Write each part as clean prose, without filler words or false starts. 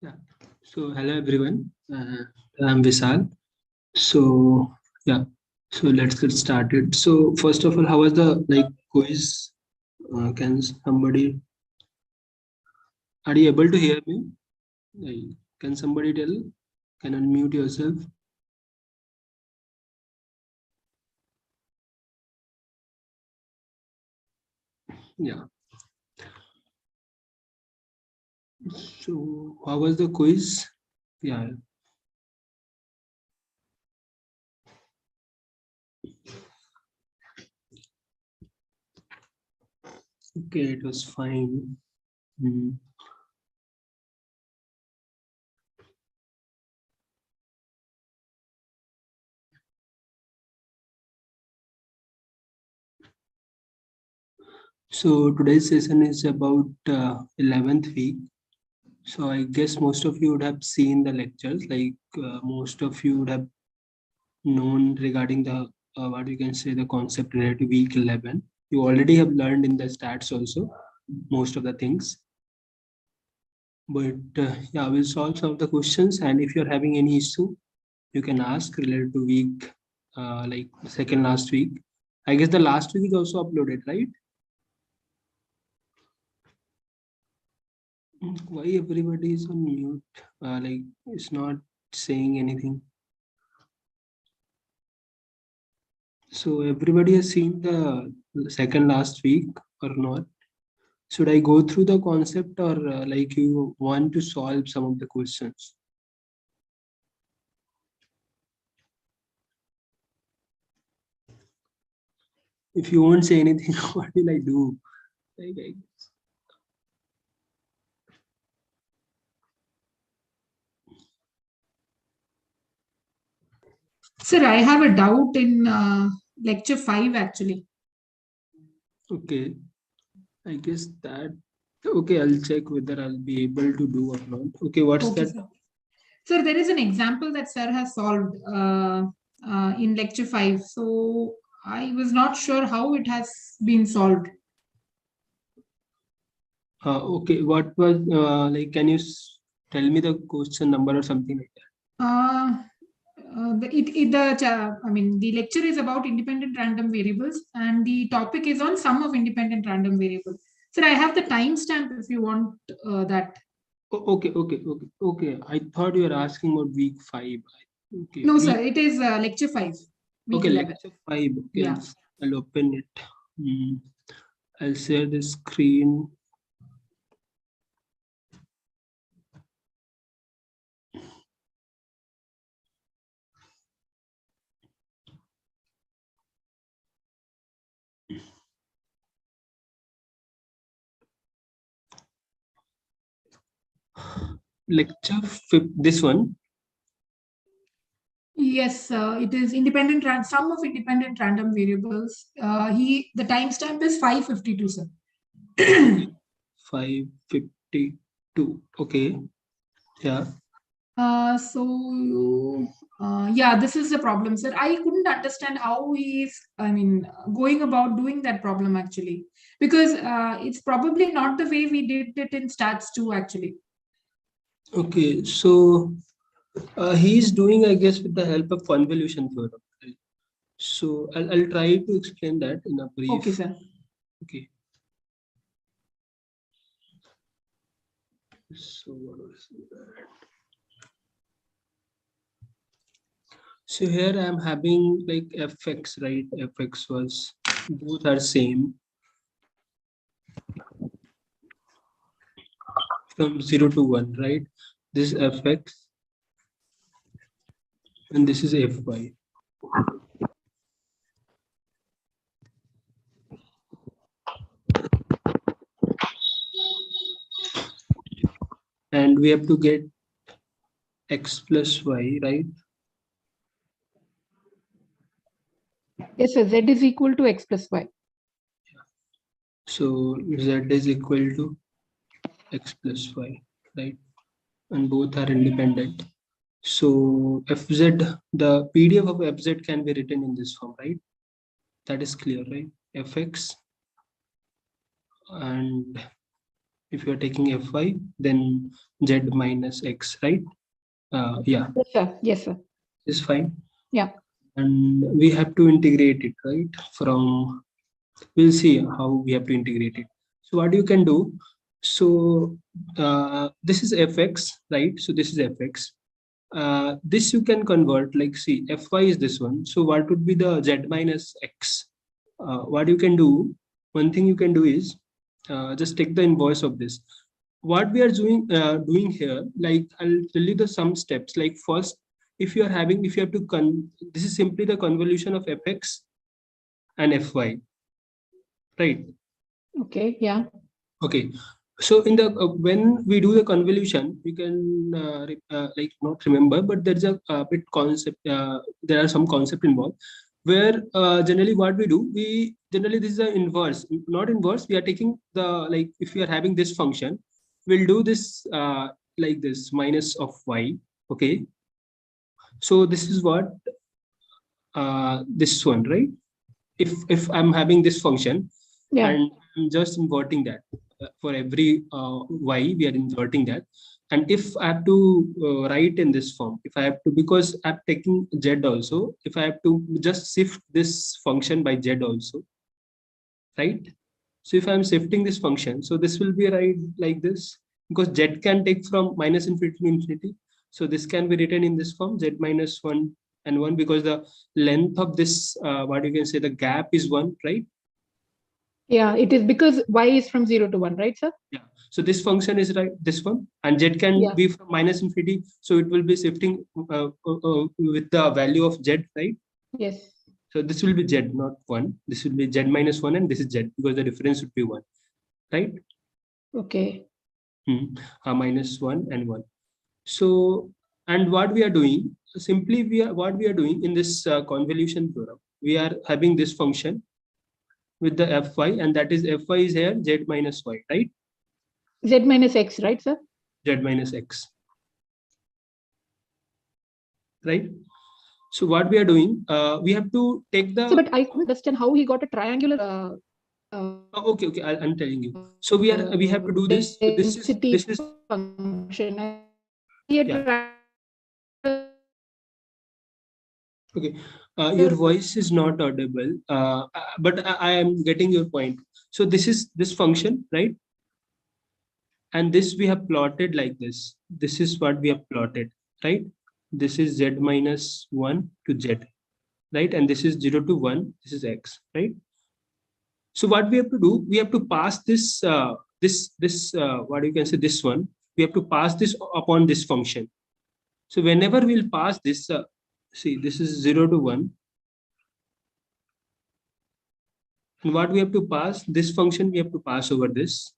Yeah. So hello everyone. I'm Vishal. So yeah. So let's get started. So first of all, how was the quiz? Can somebody are you able to hear me? Can somebody tell? Can unmute yourself? Yeah. So how was the quiz? Yeah. Okay, it was fine. Hmm. So today's session is about 11th week. So I guess most of you would have seen the lectures, most of you would have known regarding the what you can say the concept related to week 11. You already have learned in the stats also most of the things. But yeah, we'll solve some of the questions, and if you're having any issue, you can ask related to week like second last week. I guess the last week is also uploaded, right? Why everybody is on mute? Like it's not saying anything. So everybody has seen the second last week or not? Should I go through the concept or like you want to solve some of the questions? If you won't say anything, what will I do? Like, Sir, I have a doubt in lecture 5 actually. okay, I guess that. Okay, I'll check whether I'll be able to do or not. Okay, what's that? Sir, there is an example that sir has solved in lecture 5. So I was not sure how it has been solved. Okay, what was like? Can you tell me the question number or something like that? The lecture is about independent random variables, and the topic is on sum of independent random variables. Sir, I have the timestamp if you want that. Okay. I thought you were asking about week 5. Okay. No, sir, it is lecture 5. Week Okay, 11. lecture 5. Okay, Yeah. I'll open it. I'll share the screen. Lecture 5, this one. Yes, it is sum of independent random variables. The timestamp is 5:52, sir. 5:52. Okay. Yeah. This is the problem, sir. I couldn't understand how going about doing that problem actually, because it's probably not the way we did it in stats 2 actually. Okay, so he's doing, I guess, with the help of convolution theorem. Right? So I'll try to explain that in a brief. Okay, sir. Okay. So what was that? So here I'm having like fx, right? Fx was both are same from 0 to 1, right? This is fx and this is fy. And we have to get x plus y, right? Yes, sir. Z is equal to x plus y. So z is equal to x plus y, right? And both are independent. So fz, the PDF of fz can be written in this form, right? That is clear, right? Fx and If you are taking Fy, then Z minus X, right? Yeah, Yes, sir. Yes, sir. is fine. Yeah. And we have to integrate it, right? From, we'll see how we have to integrate it. So what you can do, so this is Fx, right? So this is Fx. This you can convert, like, see, Fy is this one. So what would be the Z minus X? What you can do, one thing you can do is just take the inverse of this. What we are doing here, like, I'll tell you the some steps. Like, first, if you have to this is simply the convolution of Fx and Fy, right? Okay. Yeah. Okay. So in the when we do the convolution, we can like not remember, but there's a bit concept. There are some concept involved where generally what we do, we generally, this is the inverse, not inverse. We are taking the, like, if we are having this function, we'll do this like this minus of y. Okay. So this is what this one, right? If I'm having this function, Yeah. and I'm just inverting that for every y, we are inverting that. And if I have to write in this form, if I have to, because I'm taking z also, if I have to just shift this function by z also, right? So if I'm shifting this function, so this will be right like this, because z can take from minus infinity to infinity. So this can be written in this form, z minus 1 and 1, because the length of this, what you can say, the gap is 1, right? Yeah. It is because y is from 0 to 1, right, sir? Yeah. So this function is right, this one, and z can Yeah. be from minus infinity. So it will be shifting with the value of z, right? Yes. So this will be z, not 1. This will be z minus 1, and this is z, because the difference would be 1, right? Okay. Minus 1 and 1. So, and what we are doing, simply what we are doing in this convolution theorem, we are having this function with the Fy, and that is Fy is here z minus y, right? Z minus X, right, sir? Z minus x, right? So what we are doing, we have to take the. So, but I couldn't understand how he got a triangular. Okay, I'm telling you. So we have to do this. So Density this is function. yeah. Okay. Your voice is not audible, but I am getting your point. So this is this function, right? And this we have plotted like this. This is what we have plotted, right? This is z minus 1 to z, right? And this is 0 to 1. This is x, right? So what we have to do, we have to pass this, what you can say, this one. We have to pass this upon this function. So whenever we'll pass this, see, this is 0 to 1. And what we have to pass, this function we have to pass over this.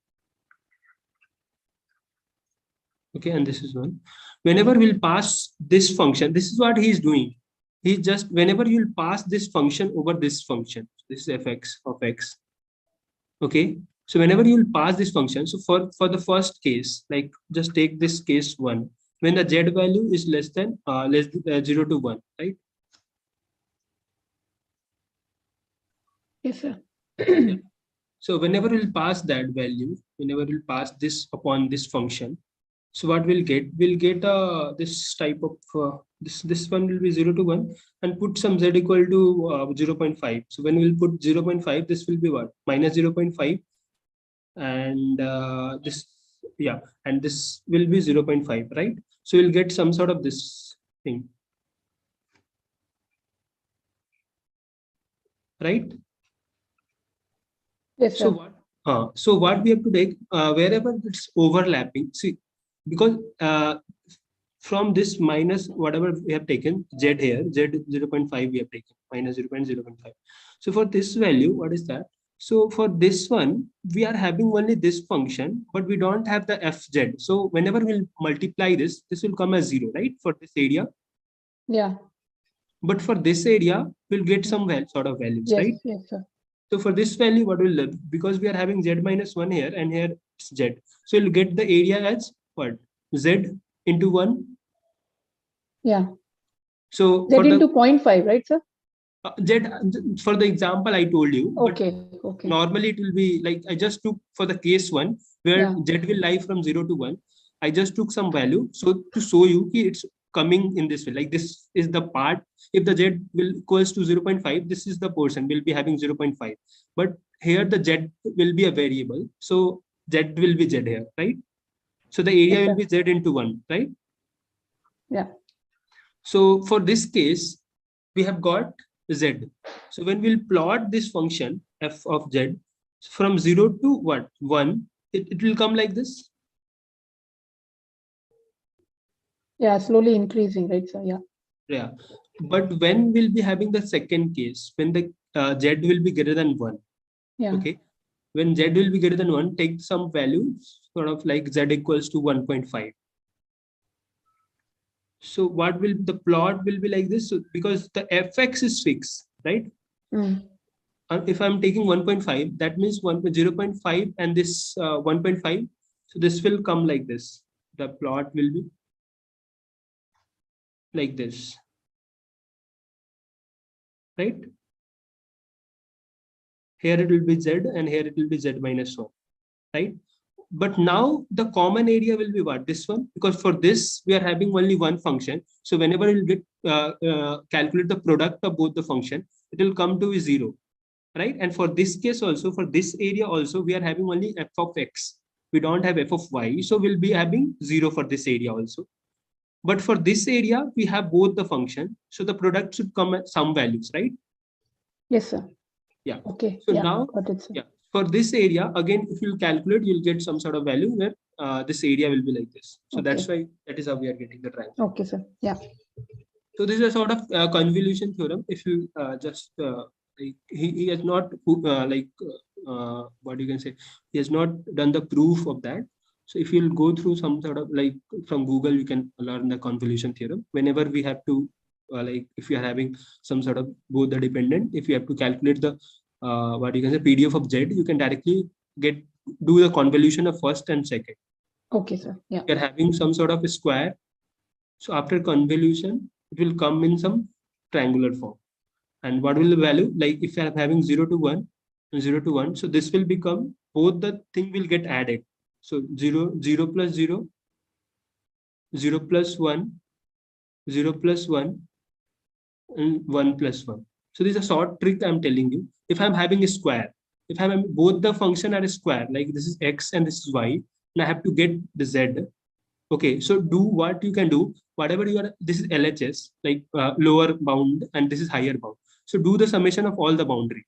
Okay, and this is 1. Whenever we'll pass this function, this is what he is doing. He just, whenever you'll pass this function over this function, this is fx of x. Okay, so whenever you will pass this function, so for the first case, like, just take this case 1, when the z value is less than 0 to 1, right? Yes, sir. Yeah. So whenever we'll pass that value, whenever we'll pass this upon this function, so what we'll get this type of this one will be 0 to 1, and put some z equal to 0.5. So when we'll put 0.5, this will be what, minus 0.5, and this, yeah, and this will be 0.5, right? So you'll get some sort of this thing, right? Yes, sir. So what we have to take, wherever it's overlapping, see, because from this minus whatever we have taken z here, z 0.5 we have taken, minus 0.05. So for this value, what is that? So for this one, we are having only this function, but we don't have the fz. So whenever we'll multiply this, this will come as 0, right? For this area. Yeah. But for this area, we'll get some sort of values, Yes, right? yes, sir. So for this value, what will learn? Because we are having z minus 1 here, and here it's z. So you'll get the area as what? Z into 1. Yeah. So Z for into the 0.5, right, sir? Z, for the example I told you. Okay, okay. Normally it will be like, I just took for the case one where Z will lie from 0 to 1. I just took some value. So to show you it's coming in this way, like this is the part. If the Z will equals to 0.5, this is the portion will be having 0.5. But here the Z will be a variable. So Z will be Z here, right? So the area will be Z into 1, right? Yeah. So for this case, we have got Z. So when we'll plot this function f of Z from 0 to what? 1, it will come like this. Yeah, slowly increasing, right? So yeah. Yeah. But when we'll be having the second case, when the Z will be greater than 1. Yeah. Okay. When Z will be greater than 1, take some value, sort of like Z equals to 1.5. So what will the plot will be like this? So because the fx is fixed, right? If I'm taking 1.5, that means 0.5 and this 1.5. So this will come like this. The plot will be like this, right? Here it will be Z and here it will be Z minus 1, right? But now the common area will be what? This one, because for this we are having only one function. So whenever you get calculate the product of both the function, it will come to 0, right? And for this case also, for this area also, we are having only f of x. We don't have f of y, so we'll be having 0 for this area also. But for this area, we have both the function, so the product should come at some values, right? Yes, sir. Yeah. Okay. So yeah, now, got it, sir. yeah, for this area, again, if you calculate, you'll get some sort of value where this area will be like this. So that's why that is how we are getting the triangle. Okay, sir. Yeah. So this is a sort of convolution theorem. If you just he has not what you can say, he has not done the proof of that. So if you'll go through some sort of like from Google, you can learn the convolution theorem. Whenever we have to like if you are having some sort of both the dependent, if you have to calculate the what you can say PDF of Z, you can directly do the convolution of first and second. Okay, sir. Yeah. You're having some sort of a square. So after convolution, it will come in some triangular form. And what will the value? Like if I'm having 0 to 1, 0 to 1, so this will become, both the thing will get added. So 0, 0 plus 0, 0 plus 1, 0 plus 1, and 1 plus 1. So this is a short trick I'm telling you. If I'm having a square, if I'm both the function are a square, like this is x and this is y, and I have to get the z. Okay, so do what you can do, whatever you are, this is LHS, like lower bound, and this is higher bound. So do the summation of all the boundary.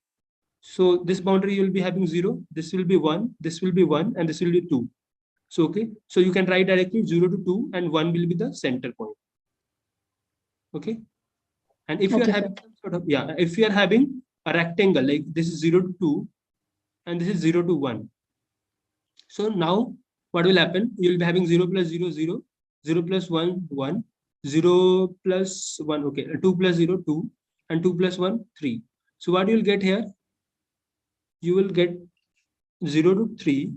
So this boundary you will be having 0, this will be 1, this will be 1, and this will be 2. So, okay, so you can write directly 0 to 2, and 1 will be the center point. Okay, and if you are having some sort of, yeah, if you are having a rectangle, like this is 0 to 2, and this is 0 to 1. So now what will happen? You will be having 0 plus 0, 0, 0 plus 1, 1, 0 plus 1, okay, 2 plus 0, 2, and 2 plus 1, 3. So what you will get here? You will get 0 to 3,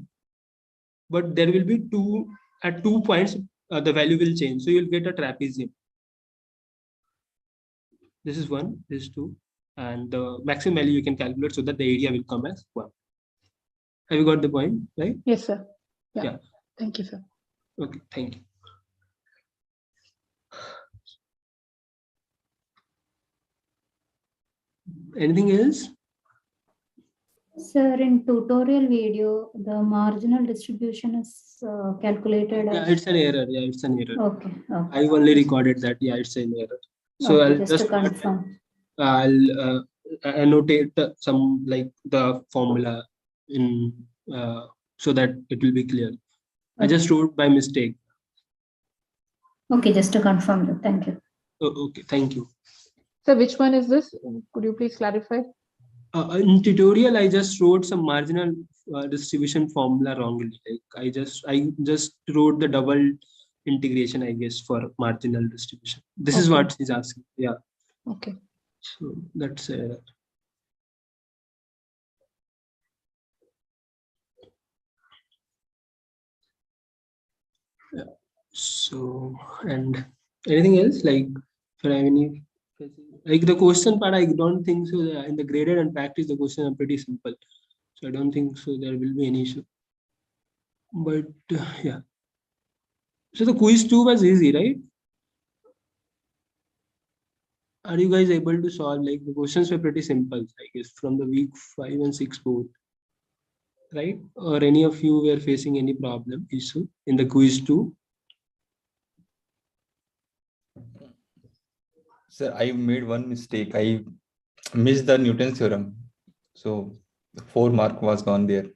but there will be 2, at 2 points, the value will change. So you'll get a trapezium. This is 1, this is 2, and the maximum value you can calculate so that the area will come as 1. Have you got the point, right? Yes, sir. Yeah. Thank you, sir. Okay, thank you. Anything else? Sir, in tutorial video, the marginal distribution is calculated. Yeah, it's an error. Yeah, it's an error. Okay. I only recorded that. Yeah, it's an error. So okay, I'll just to confirm. I'll annotate some like the formula in so that it will be clear. Okay. I just wrote by mistake. Okay, just to confirm that. Thank you. Oh, okay, thank you. So which one is this? Could you please clarify? In tutorial, I just wrote some marginal distribution formula wrongly. Like I just wrote the double integration, I guess, for marginal distribution. This is what he's asking. Yeah. Okay. So that's error. Yeah. So, and anything else, like if you have any Like the question part, I don't think so. In the graded and practice, the questions are pretty simple. So I don't think so there will be any issue. But yeah. So the quiz 2 was easy, right? Are you guys able to solve? Like the questions were pretty simple, I guess, from the week 5 and 6 both, right? Or any of you were facing any problem issue in the quiz 2? Sir, I made one mistake. I missed the Newton's theorem. So 4 mark was gone there.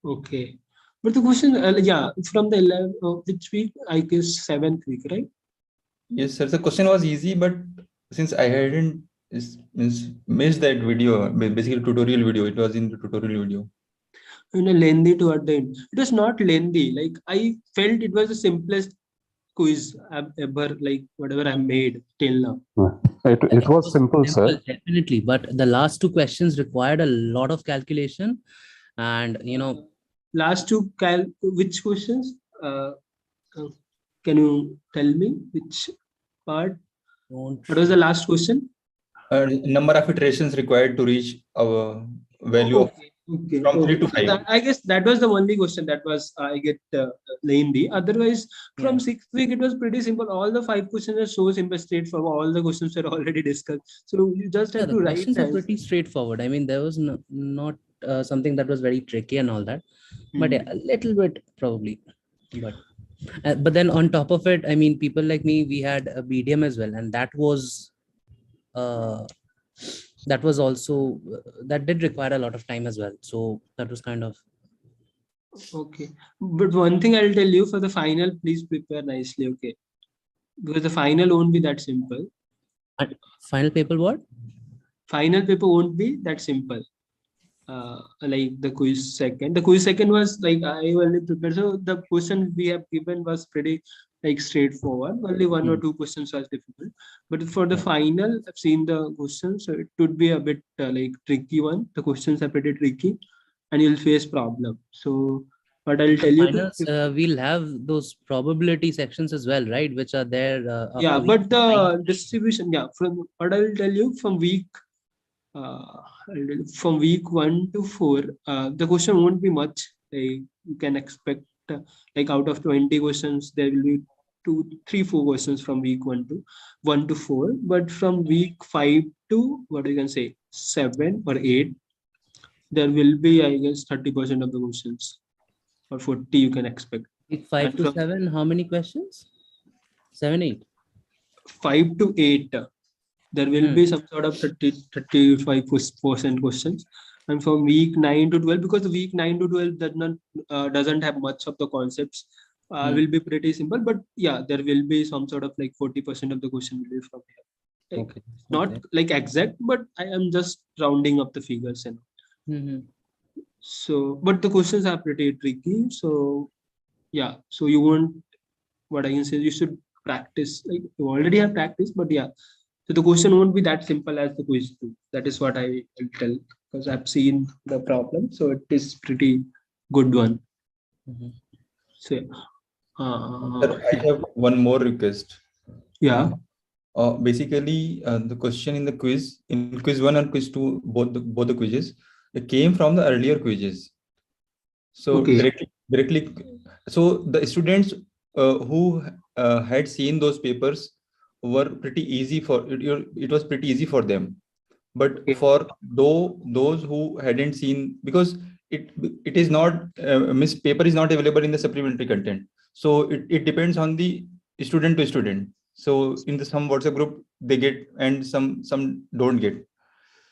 Okay. But the question, yeah, from the 11th, which week? I guess 7th week, right? Yes, sir. The question was easy, but since I hadn't missed that video, basically tutorial video, it was in the tutorial video. Lengthy toward the end. It was not lengthy. Like I felt it was the simplest quiz I've ever, like whatever I made till now. It was simple, sir. Definitely, but the last 2 questions required a lot of calculation, and Last 2 which questions? Can you tell me which part? What was the last question? Number of iterations required to reach our value of from 3 to 5. I guess that was the only question that was I get lengthy. Otherwise, from 6th week it was pretty simple. All the 5 questions are so simple, straightforward. All the questions were already discussed. So you just have to the write. questions are pretty straightforward. I mean, there was not something that was very tricky and all that, but yeah, a little bit probably. But then on top of it, I mean, people like me, we had a BDM as well, and that was also that did require a lot of time as well. So that was kind of okay. But one thing I'll tell you, for the final, please prepare nicely, okay? Because the final won't be that simple. final paper. What? Final paper won't be that simple. Like the quiz second. The quiz second was like I only prepared. So the question we have given was pretty like straightforward. Only 1 or 2 questions was difficult. But for the final, I've seen the questions. So it could be a bit like tricky one. The questions are pretty tricky, and you'll face problem. So, but I'll tell you. Finals, we'll have those probability sections as well, right? Which are there. Yeah, but the distribution. Yeah, from what I will tell you from week. From week 1 to 4, the question won't be much. Like you can expect like out of 20 questions, there will be 2, 3, 4 questions from week 1 to 4. But from week 5 to what you can say 7 or 8, there will be I guess 30% of the questions, or 40 you can expect. Week 5 to 7, how many questions? 7, 8. 5 to 8. There will be some sort of 35% questions, and from week 9 to 12, because the week 9 to 12 doesn't have much of the concepts, will be pretty simple. But yeah, there will be some sort of like 40% of the question will be from here. Like, Okay. not like exact, but I am just rounding up the figures and. So, but the questions are pretty tricky. So yeah, so you won't. What I can say, you should practice. Like you already have practice, but yeah. So the question won't be that simple as the quiz 2. That is what I will tell, because I've seen the problem. So it is pretty good one. So Sir, I have one more request. yeah. Basically, the question in the quiz, in quiz 1 and quiz 2, both the quizzes, they came from the earlier quizzes. So Okay. directly, so the students who had seen those papers were pretty easy for it was pretty easy for them, but for those who hadn't seen, because it is not paper is not available in the supplementary content, so it depends on the student to student. So in the some WhatsApp group they get and some don't get.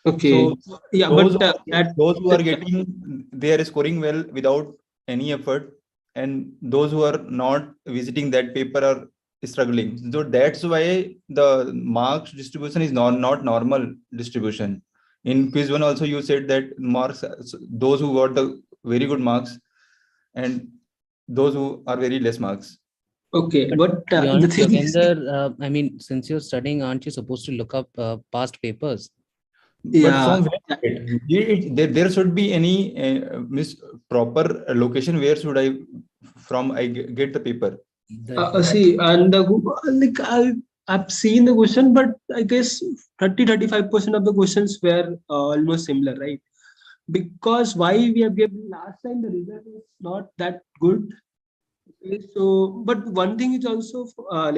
Okay. So yeah, those, but those who are getting, they are scoring well without any effort, and those who are not visiting that paper are struggling. So that's why the marks distribution is not normal distribution. In quiz 1 also you said that marks, those who got the very good marks and those who are very less marks. Okay, but the thing is, I mean, since you're studying, aren't you supposed to look up past papers? yeah, But from where there should be any proper location. Where should I get the paper? see, and like I've seen the question, but I guess 30-35% of the questions were almost similar, right? Because why we have given last time the result was not that good. Okay, so, but one thing is also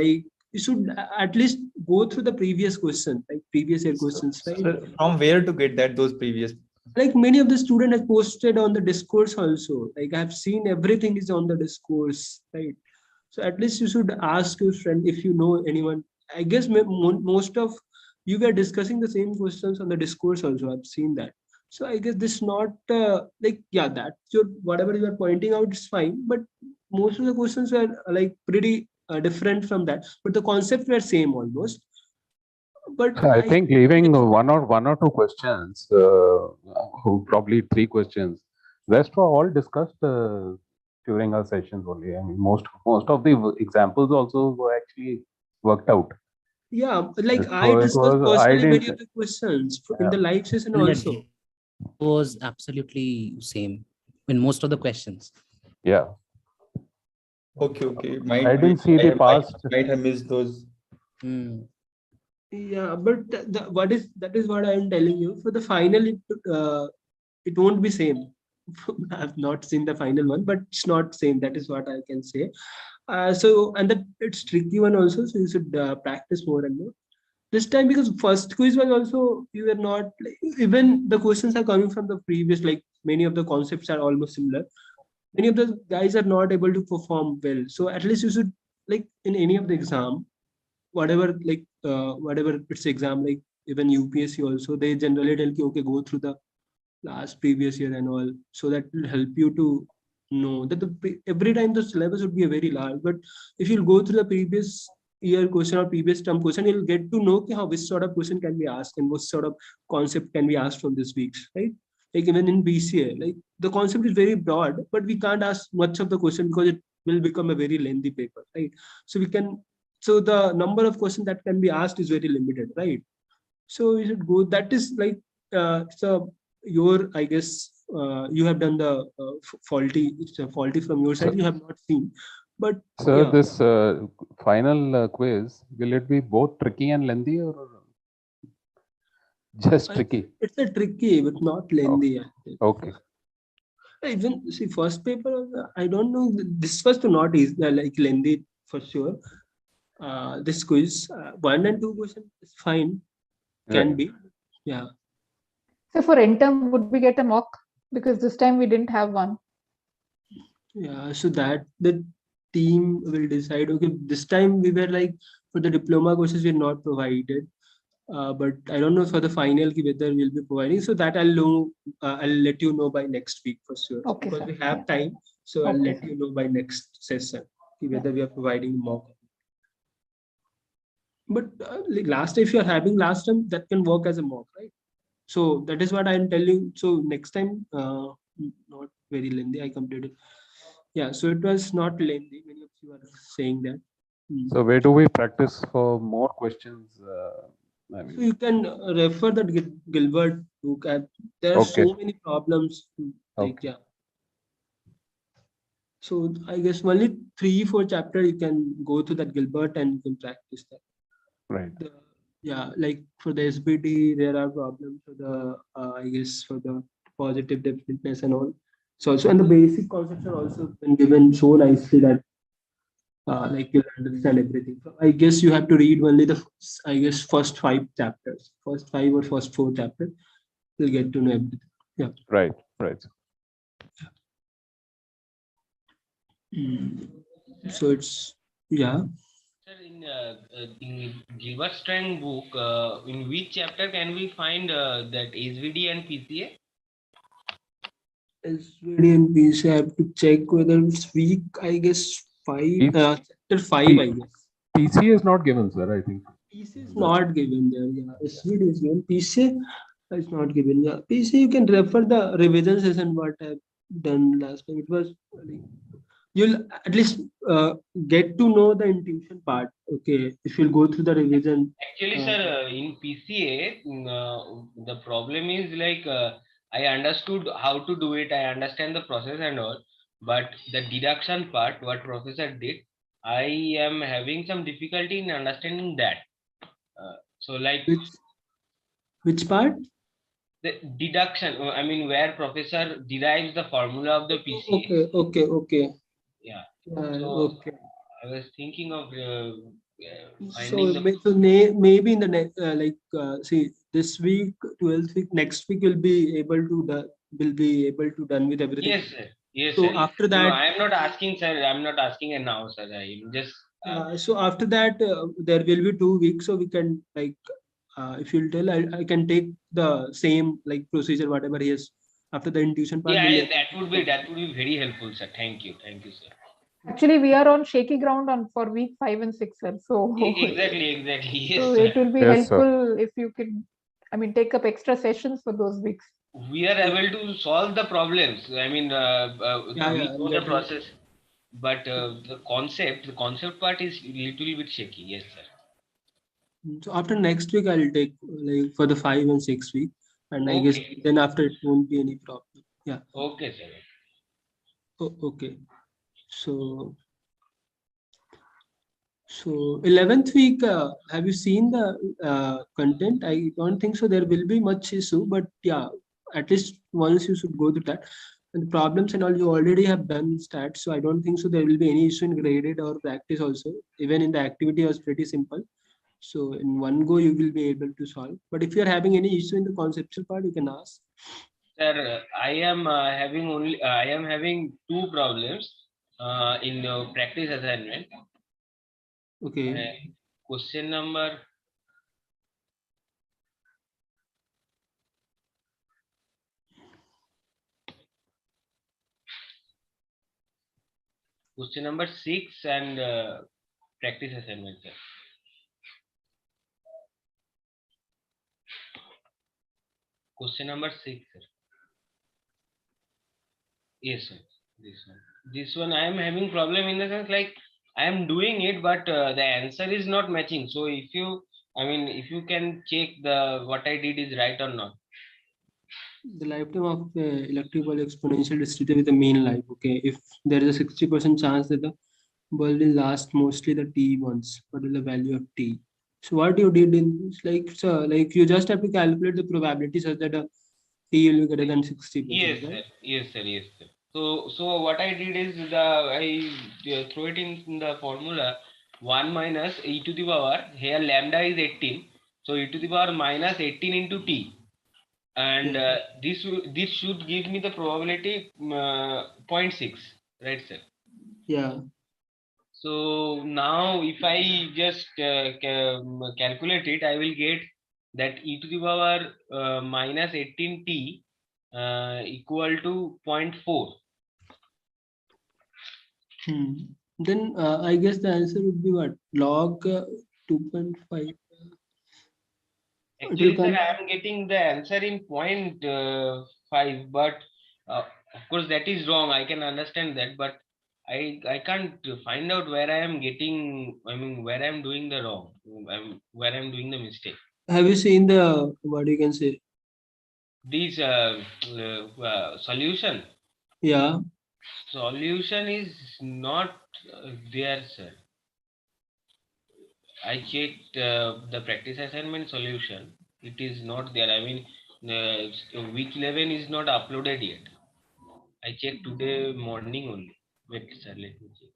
like you should at least go through the previous question, like previous year questions, right? So from where to get those previous? Like many of the students have posted on the discourse also. Like I've seen everything is on the discourse, right? So at least you should ask your friend if you know anyone. I guess most of you were discussing the same questions on the discourse also. I've seen that. So I guess this not like, yeah, that's your whatever you are pointing out is fine, but most of the questions were like pretty different from that, but the concepts were same almost. But I think leaving one or two questions, probably 3 questions. Rest were all discussed during our sessions only. I mean, most of the examples also were actually worked out. yeah, like So I it discussed was, I personally many didn't, of the questions in yeah. the live session And also. it was absolutely same in most of the questions. Yeah. Okay. I didn't see the past. Might have missed those. Hmm. Yeah, but that is what I am telling you. For the final, it won't be same. I've not seen the final one, but it's not same. That is what I can say. So and that it's tricky one also. So you should practice more and more this time, because first quiz was also you were not like, even the questions are coming from the previous, like many of the concepts are almost similar. Many of the guys are not able to perform well. So at least you should, like in any of the exam, whatever it's exam, like even UPSC also, they generally tell you, okay, go through the last previous year and all, so that will help you to know that every time the syllabus would be a very large, but if you'll go through the previous year question or previous term question, you'll get to know how which sort of question can be asked and what sort of concept can be asked from this week's, right? Like even in BCA, like the concept is very broad, but we can't ask much of the question because it will become a very lengthy paper, right? So we can, so the number of questions that can be asked is very limited, right? So you should go, that is like so your, I guess you have done the faulty, it's a faulty from your side, you have not seen, but So yeah. this final quiz, will it be both tricky and lengthy, or just tricky? It's a tricky but not lengthy. Okay. Even see first paper, I don't know, this was to not easy, like lengthy for sure. This quiz 1 and 2 question is fine, can Right. be, yeah. So for interim, would we get a mock? Because this time we didn't have one. Yeah, so that the team will decide. Okay, this time we were like, for the diploma courses we're not provided, but I don't know for the final whether we'll be providing. So that I'll know. I'll let you know by next week for sure. Okay, Because sir. we have Yeah. time, so I'll Okay, let sir. you know by next session whether we are providing mock. But like last time, if you are having last time, that can work as a mock, right? So that is what I'm telling. So next time, not very lengthy. I completed. Yeah, so it was not lengthy. Many of you are saying that. So where do we practice for more questions? I So mean, you can refer that Gilbert book. There are okay. so many problems. Like Okay. yeah. So I guess only 3-4 chapter you can go to that Gilbert and you can practice that. Right. Yeah, like for the SBD, there are problems for the I guess for the positive definiteness and all. So also, and the basic concepts are also been given so nicely that like you'll understand everything. So I guess you have to read only the I guess first 5 chapters, first 5 or first 4 chapters. You'll get to know everything. Yeah. Right. Right. So it's yeah. Sir, in Gilbert Strang book, in which chapter can we find that SVD and PCA? SVD and PC, I have to check whether it's week. I guess 5, chapter 5. I guess PC is not given, sir. I think. PC is not given there. Yeah, SVD is given. PC is not given. Yeah, PC you can refer the revision session what I've done last time. It was you'll at least get to know the intuition part. Okay, if you'll go through the revision. Actually, sir, in PCA, the problem is like I understood how to do it. I understand the process and all, but the deduction part, what professor did, I am having some difficulty in understanding that. So like Which part? the deduction, I mean, where professor derives the formula of the PCA. Okay. Yeah. Yeah, So okay. I was thinking of So, finding the. maybe in the next, see, this week, 12th week, next week will be able to done with everything. Yes, sir. Yes, So sir. after No, that, I am not asking, sir. I'm not asking it now, sir. I am just. so after that, there will be 2 weeks. So we can if you'll tell, I can take the same like procedure, whatever he has after the intuition part. Yeah, We'll that would be very helpful, sir. Thank you, sir. Actually, we are on shaky ground on for week 5 and 6, sir. So, Exactly. Yes, so sir. it will be Yes, sir. helpful if you can, I mean, take up extra sessions for those weeks. We are able to solve the problems. I mean, Yeah, we yeah, know the getting. process, but the concept part is little bit shaky. Yes, sir. So after next week, I'll take like for the 5 and 6 week, and I guess Okay. then after it won't be any problem. Yeah. Okay, sir. Okay. So 11th week, have you seen the content? I don't think so. There will be much issue, but yeah, at least once you should go through that. And the problems and all you already have done stats, so I don't think so. There will be any issue in graded or practice also. Even in the activity was pretty simple. So in one go you will be able to solve. But if you are having any issue in the conceptual part, you can ask. Sir, I am having two problems in the practice assignment. Okay. Question number Question number 6 and practice assignment, sir. Question number 6, sir. Yes, sir. This one I am having problem in the sense like I am doing it, but the answer is not matching. So if you can check the what I did is right or not. The lifetime of electric ball exponential distributed with the mean life. Okay, if there is a 60% chance that the ball will last mostly the t once, what is the value of t? So what you did in like you just have to calculate the probability such that t will be greater than 60%, right? Yes, sir. So what I did is I throw it in the formula 1 minus e to the power, here lambda is 18, so e to the power minus 18 into t, and Yeah. this should give me the probability 0.6, right, sir? Yeah. So now if I just calculate it, I will get that e to the power minus 18t equal to 0.4. Then I guess the answer would be what? Log 2.5. It will Actually, sir, come. I am getting the answer in 0.5, but of course that is wrong. I can understand that, but I can't find out where I am getting. I mean, where I am doing the wrong. Where I am doing the mistake. Have you seen the what you can say? This solution. Yeah. Solution is not there, sir. I checked the practice assignment solution. It is not there. I mean, week 11 is not uploaded yet. I checked today morning only. Wait, sir, let me check.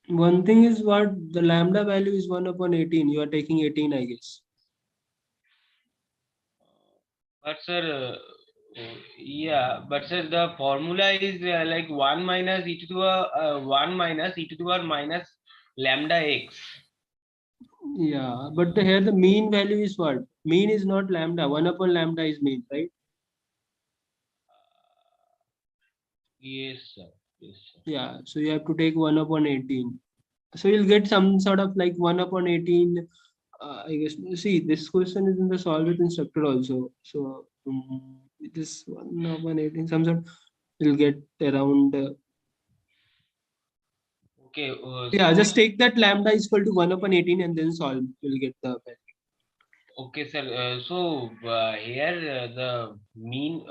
One thing is what the lambda value is 1 upon 18. You are taking 18, I guess. But sir, yeah, but sir, the formula is like 1 minus e to the power 1 minus e to the power minus lambda x. Yeah, but here the mean value is what? Mean is not lambda. 1 upon lambda is mean, right? Yes, sir. Yes, sir. Yeah, so you have to take 1 upon 18. So you'll get some sort of like 1 upon 18. I guess, see, this question is in the solve with instructor also. So this 1 upon 18, some sort, you'll get around. Okay. Yeah, So just take that lambda is equal to 1 upon 18 and then solve. You'll get the value. okay, sir. Here the mean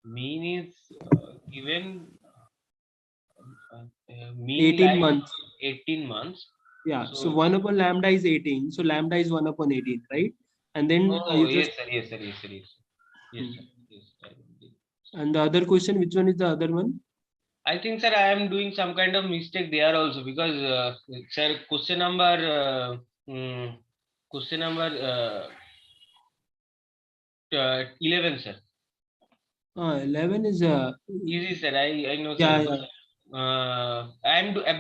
is given. mean 18 life months. 18 months. Yeah. So So- 1 upon lambda is 18. So lambda is 1 upon 18, right? And then Oh, you yes, just, sir. Yes, sir. Yes, sir. Yes, sir. Yes, sir. Yes, I will. and the other question, which one is the other one? I think, sir, I am doing some kind of mistake there also because, sir, question number 11, sir. 11 is Easy, sir. I know, yeah, sir.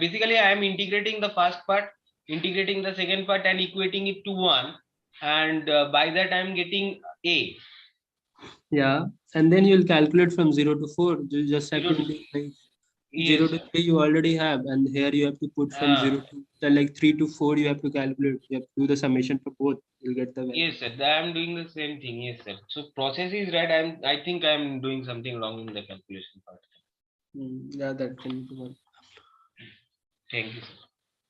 Basically I am integrating the first part, integrating the second part, and equating it to 1, and by that I am getting A. yeah. And then you'll calculate from 0 to 4. You just have to 0 to- indicate, like 0 Yes, to sir. 3 you already have, and here you have to put from 0 to like 3 to 4 you have to calculate. You have to do the summation for both. You'll get the value. Yes, sir. I am doing the same thing. Yes, sir. So process is right. I think I am doing something wrong in the calculation part. Yeah, that can be one. Thank you, sir.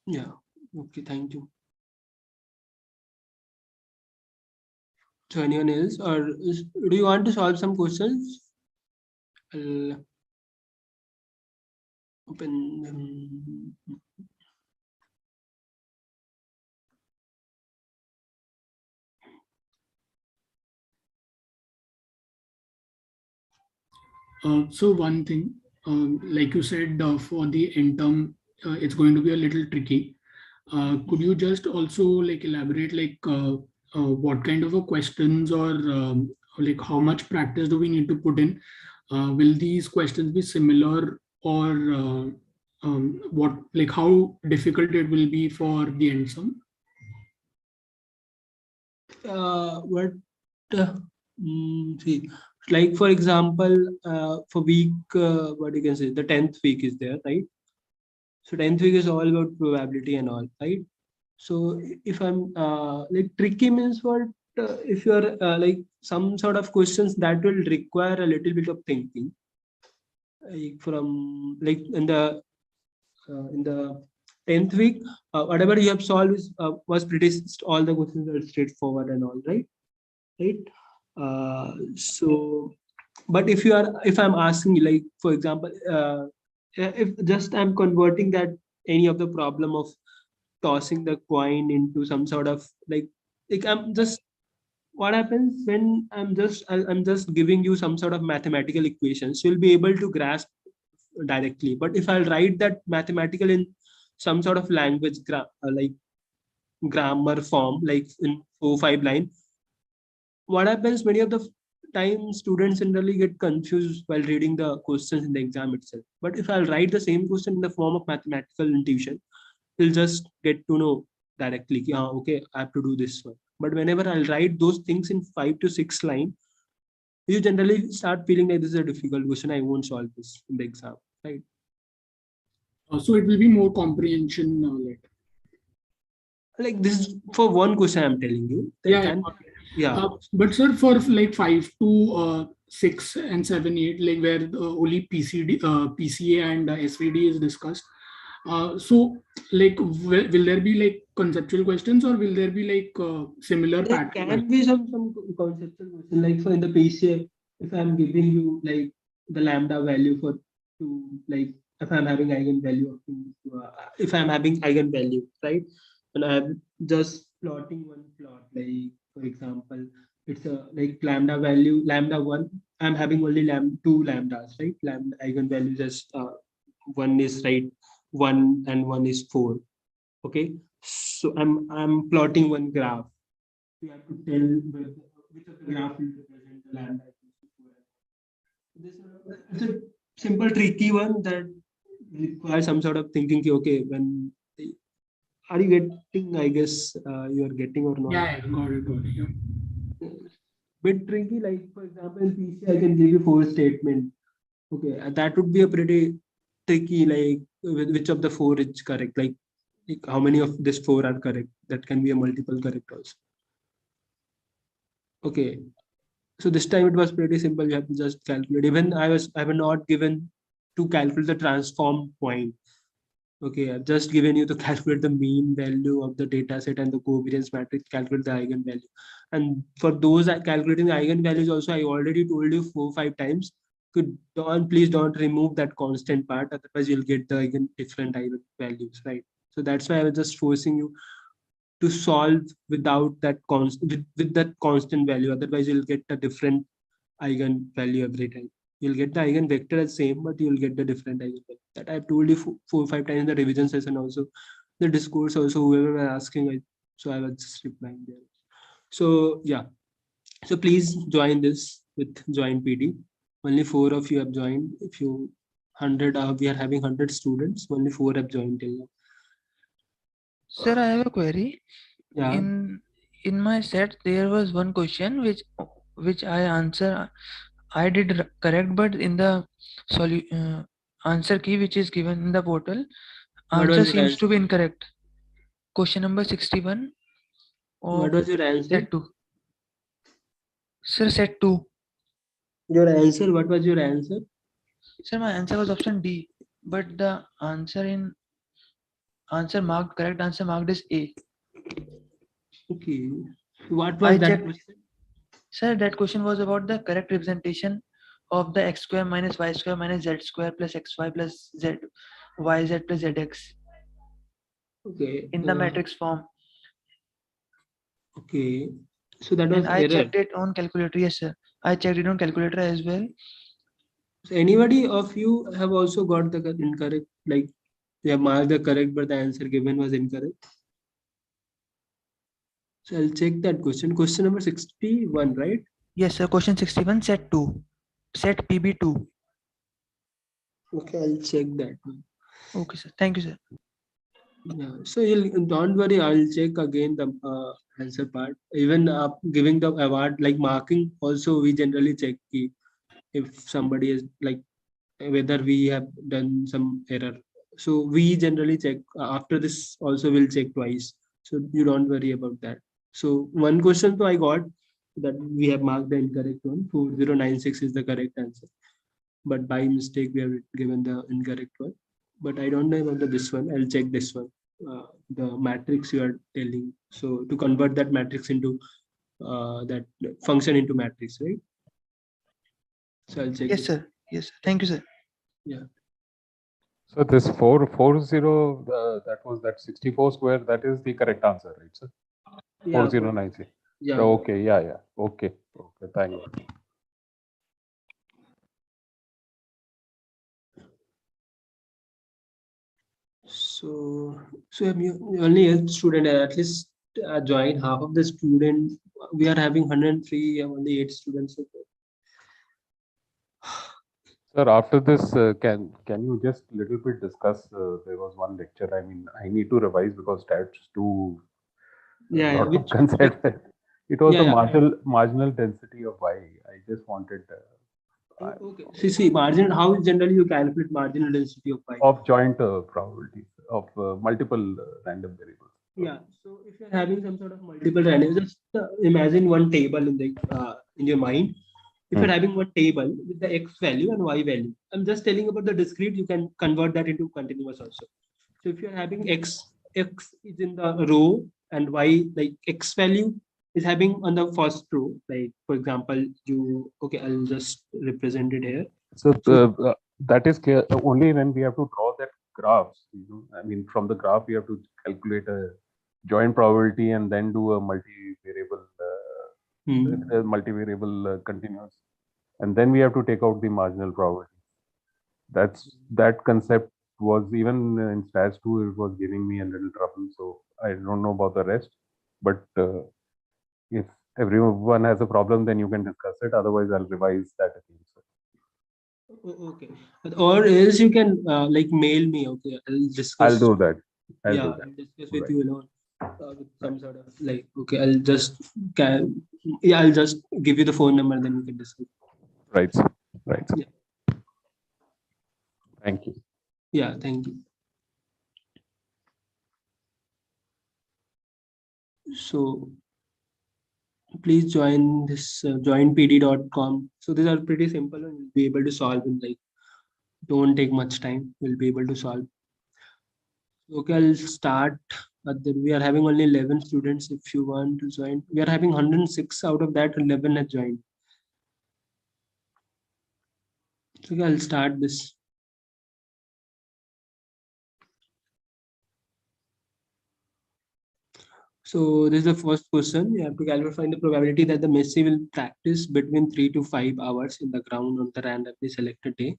Yeah. Okay, thank you. So anyone else, or do you want to solve some questions? I'll open them. So one thing, like you said, for the end term, it's going to be a little tricky. Could you just also like elaborate what kind of a questions or like how much practice do we need to put in? Will these questions be similar, or what, like how difficult it will be for the end sum? What see, like for example, for week, what you can say, the 10th week is there, right? So 10th week is all about probability and all, right? So if I'm like tricky means what, if you're like some sort of questions that will require a little bit of thinking, like from like in the 10th week, whatever you have solved is was pretty, all the questions are straightforward and all, right? So but if I'm asking you, like for example, if just I'm converting that any of the problem of tossing the coin into some sort of like I'm just, what happens when I'm just giving you some sort of mathematical equations, you'll be able to grasp directly. But if I'll write that mathematical in some sort of language, like grammar form, like in 4-5 line, what happens many of the time, students generally get confused while reading the questions in the exam itself. But if I'll write the same question in the form of mathematical intuition, you'll just get to know directly, okay, I have to do this one. But whenever I'll write those things in 5 to 6 lines, you generally start feeling like this is a difficult question, I won't solve this in the exam, right? So it will be more comprehension Like this is for one question I'm telling you. But sir, for like 5 to 6 and 7, 8, like where only PCA and SVD is discussed. So like will there be like conceptual questions, or will there be like similar There pattern? can be some conceptual question, like for in the PCA, if I'm giving you like the lambda value for two, like if I'm having eigenvalue of two, if I'm having eigenvalue, right? And I'm just plotting one plot, like for example, it's a like lambda value, lambda 1, I'm having only two lambdas, right? Lambda eigenvalue just one is right 1 and one is 4. Okay, so I'm plotting one graph. You have to tell which of the graph will represent the lambda. This is a simple tricky one that requires some sort of thinking. Okay, when are you getting? I guess you are getting or not. Yeah, got it. Yeah. Bit tricky. Like for example, in PC, I can give you 4 statements. Okay, that would be a pretty tricky. Like which of the 4 is correct? Like how many of this 4 are correct? That can be a multiple correct also. Okay, so this time it was pretty simple. You have to just calculate. Even I was not given to calculate the transform point. Okay, I've just given you to calculate the mean value of the data set and the covariance matrix, calculate the eigenvalue. And for those calculating the eigenvalues also, I already told you 4-5 times, please don't remove that constant part, otherwise you'll get the again different eigenvalues, right? So that's why I was just forcing you to solve without that constant with that constant value, otherwise you'll get a different eigenvalue every time. You'll get the eigenvector as same, but you'll get the different eigenvalue. That I've told you 4 or 5 times in the revision session, also the discourse, also whoever was asking, so I was just replying there. So yeah, so please join this with join PD. Only 4 of you have joined. If you 100, we are having 100 students, only 4 have joined till now. Sir, I have a query. Yeah. In my set, there was one question which I answer. I did correct, but in the answer key which is given in the portal, answer seems to be incorrect. Question number 61. What was your answer? Set 2. Sir, set 2. Your answer, what was your answer? Sir, my answer was option D, but the answer marked, correct answer marked is A. Okay. What was that question? Sir, that question was about the correct representation of the x square minus y square minus z square plus xy plus z, yz plus zx. Okay. In the matrix form. Okay. So that was and I error. checked it on calculator. Yes, sir. I checked it on calculator as well. So anybody of you have also got the incorrect, like they have marked the correct, but the answer given was incorrect? So I'll check that question. Question number 61, right? Yes, sir. Question 61, set 2. Set PB2. Okay, I'll check that one. Okay, sir. Thank you, sir. Yeah. So you'll don't worry, I'll check again the answer part. Even giving the award, like marking, also we generally check if somebody is like whether we have done some error. So we generally check after this also we'll check twice. So you don't worry about that. So one question I got that we have marked the incorrect one. 4096 is the correct answer, but by mistake we have given the incorrect one. But I don't know about this one. I'll check this one. The matrix you are telling. So to convert that matrix into that function into matrix, right? So I'll check. Yes, sir. Yes, sir. Thank you, sir. Yeah. So this 440, that was that 64 square, that is the correct answer, right, sir? Yeah. 4090. Yeah. So, okay, yeah. Okay, thank you. So only a student, at least join half of the student. We are having 103, only 8 students. Sir, after this, can you just little bit discuss? There was one lecture. I mean, I need to revise because stats too. Yeah. Which concept? It was the marginal density of y. I just wanted. Okay. See, margin. How generally you calculate marginal density of y? Of joint probabilities of multiple random variables. Yeah. So if you're having some sort of multiple random, just imagine one table in the in your mind. If you're having one table with the x value and y value, I'm just telling about the discrete. You can convert that into continuous also. So if you're having x is in the row and y, like x value is having on the first row. Like for example, I'll just represent it here. So that is clear only when we have to draw that graphs. I mean, from the graph we have to calculate a joint probability and then do a multivariable continuous, and then we have to take out the marginal probability. That concept was even in stats 2. It was giving me a little trouble, so I don't know about the rest. But if everyone has a problem, then you can discuss it. Otherwise, I'll revise that again. Okay. Or else you can like mail me. Okay, I'll discuss. I'll do that. I'll discuss with you alone. With some sort of like, okay, I'll just give you the phone number, then we can discuss. Right. Yeah. Thank you. Yeah, thank you. So please join this joinpd.com. So these are pretty simple and we'll be able to solve in like, don't take much time. We'll be able to solve. Okay, I'll start. We are having only 11 students. If you want to join, we are having 106. Out of that, 11 have joined. So I'll start this. So this is the first question. You have to calculate find the probability that the Messi will practice between 3 to 5 hours in the ground on the randomly selected day.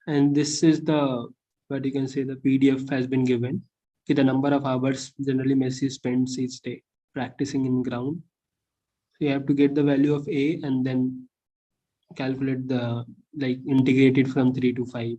And this is the, what you can say, the PDF has been given. Okay, the number of hours generally Messi spends each day practicing in ground. So you have to get the value of A and then calculate the, like, integrate it from 3 to 5.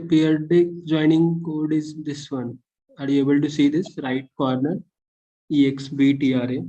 Periodic joining code is this one. Are you able to see this right corner? EXBTRA.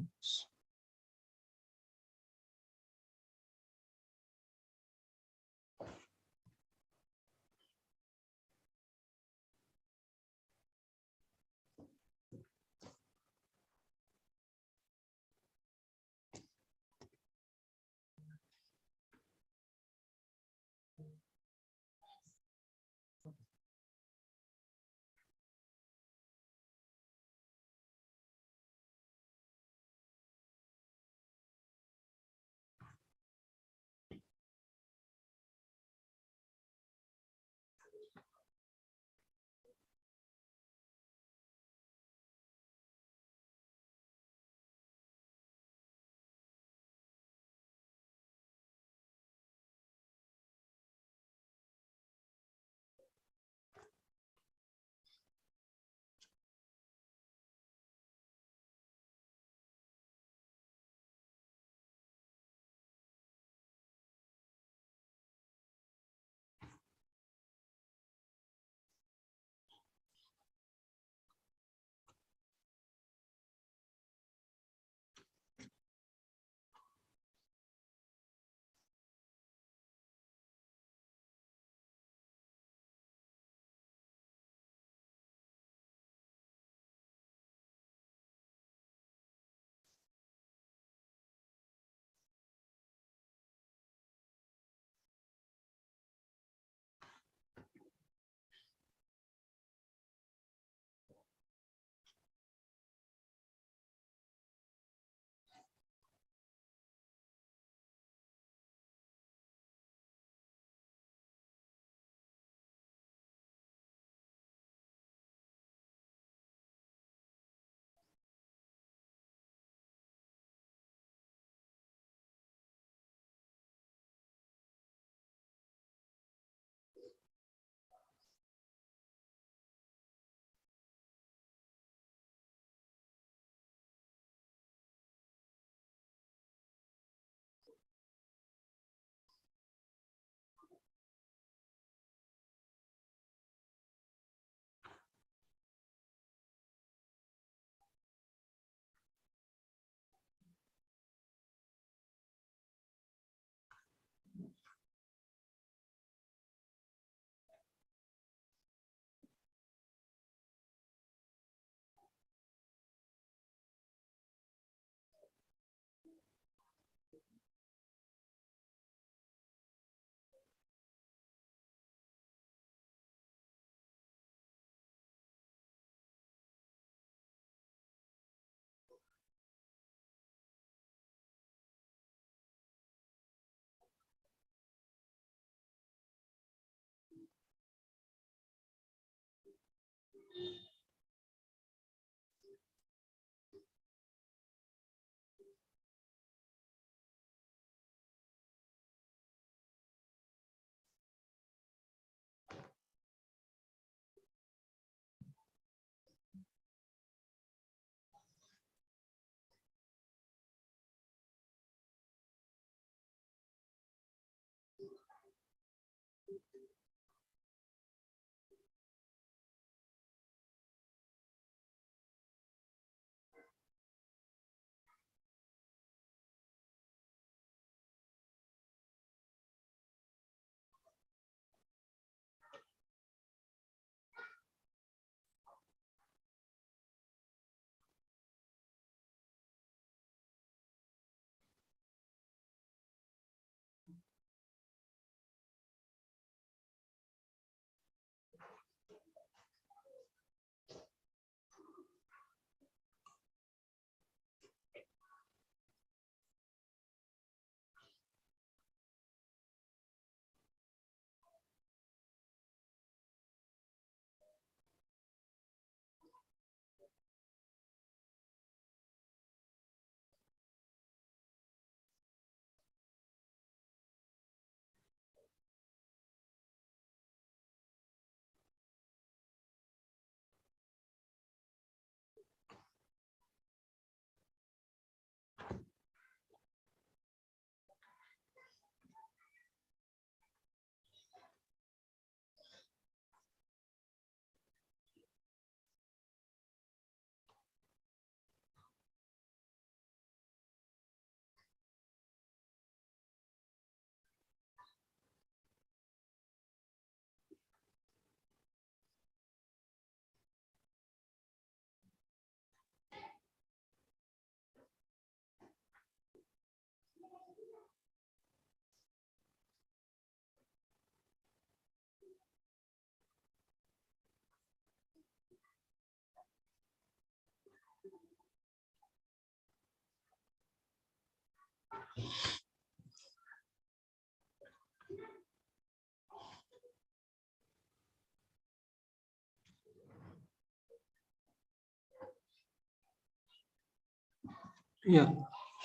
Yeah.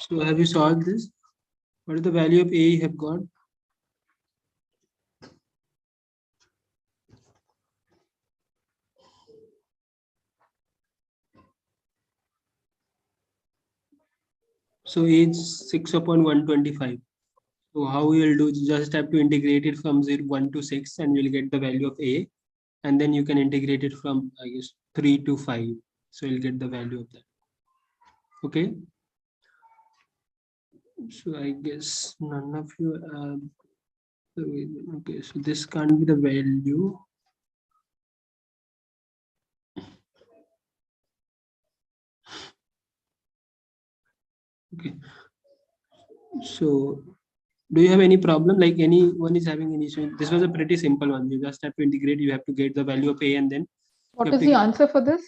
So have you solved this? What is the value of A you have got? So A is 6 upon 125. So how we will do, just have to integrate it from 1 to 6 and you'll get the value of A. And then you can integrate it from, I guess, 3 to 5. So you'll get the value of that. Okay. So I guess none of you okay, so this can't be the value. Okay. So do you have any problem? Like anyone is having an issue? This was a pretty simple one. You just have to integrate. You have to get the value of A and then. What is the answer for this?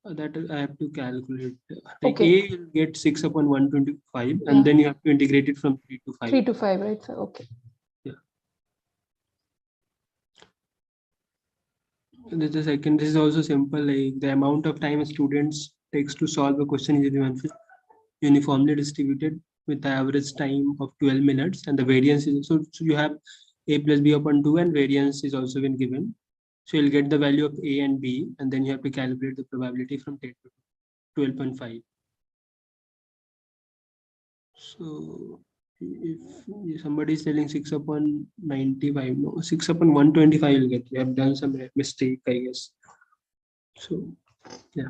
That I have to calculate. Like Okay. A will get 6 upon 125 Yeah. and then you have to integrate it from 3 to 5. 3 to 5, right? So, okay. This is second. This is also simple. Like the amount of time students takes to solve a question is uniformly distributed with the average time of 12 minutes, and the variance is so you have A plus B upon 2, and variance is also been given. So you'll get the value of A and B, and then you have to calculate the probability from 10 to 12.5. So if somebody is telling 6 upon 95, no, 6 upon 125 you'll get. You have done some mistake, I guess. So yeah.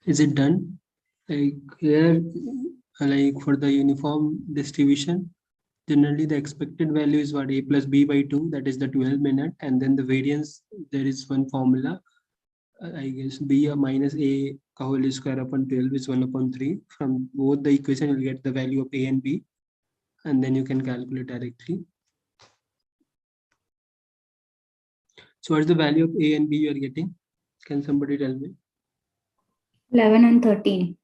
Is it done? Like here, like for the uniform distribution, generally the expected value is what, a plus b by 2, that is the 12-minute, and then the variance, there is one formula, I guess b minus a whole square upon 12 is 1 upon 3. From both the equation you'll get the value of a and b, and then you can calculate directly. So what's the value of a and b you are getting? Can somebody tell me? 11 and 13.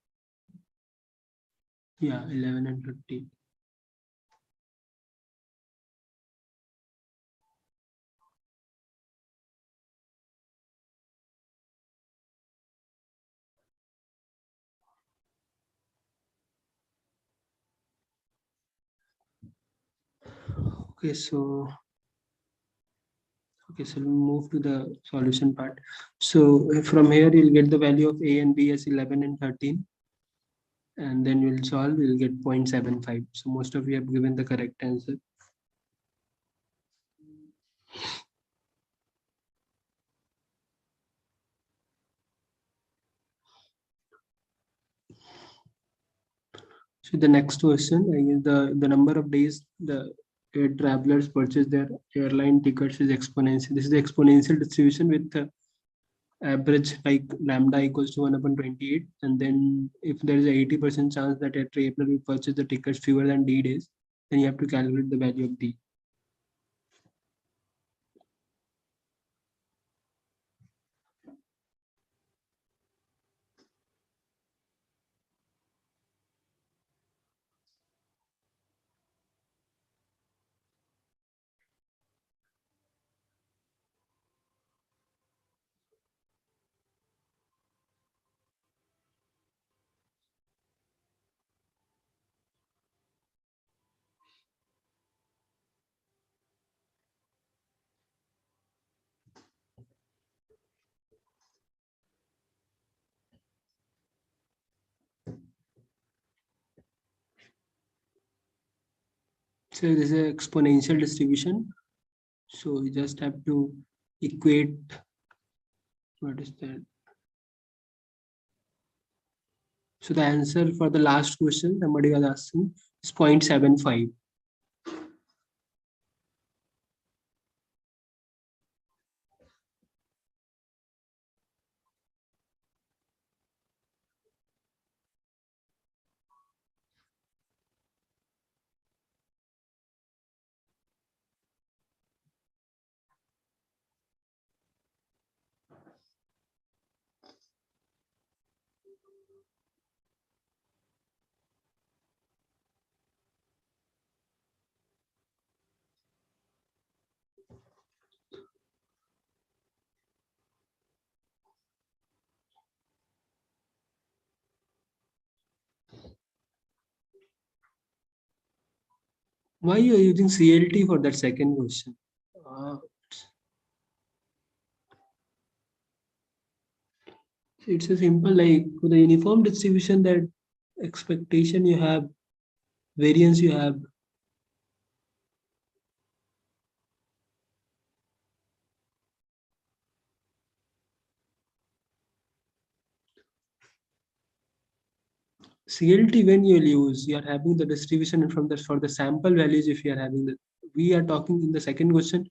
Yeah, 11 and 13. Okay, so we'll move to the solution part. So from here you'll get the value of a and b as 11 and 13, and then we'll solve, we'll get 0.75. So most of you have given the correct answer. So the next question, I guess the number of days the air travelers purchase their airline tickets is exponential. This is the exponential distribution with the average like lambda equals to 1 upon 28. And then if there is a 80% chance that a traveler will purchase the tickets fewer than D days, then you have to calculate the value of D. So this is an exponential distribution. So we just have to equate, what is that? So the answer for the last question somebody was asking is 0.75. Why you are using CLT for that second question? It's a simple, like for the uniform distribution, that expectation you have, variance you have. CLT when you will use, you are having the distribution, and from the for the sample values, if you are having the, we are talking in the second question,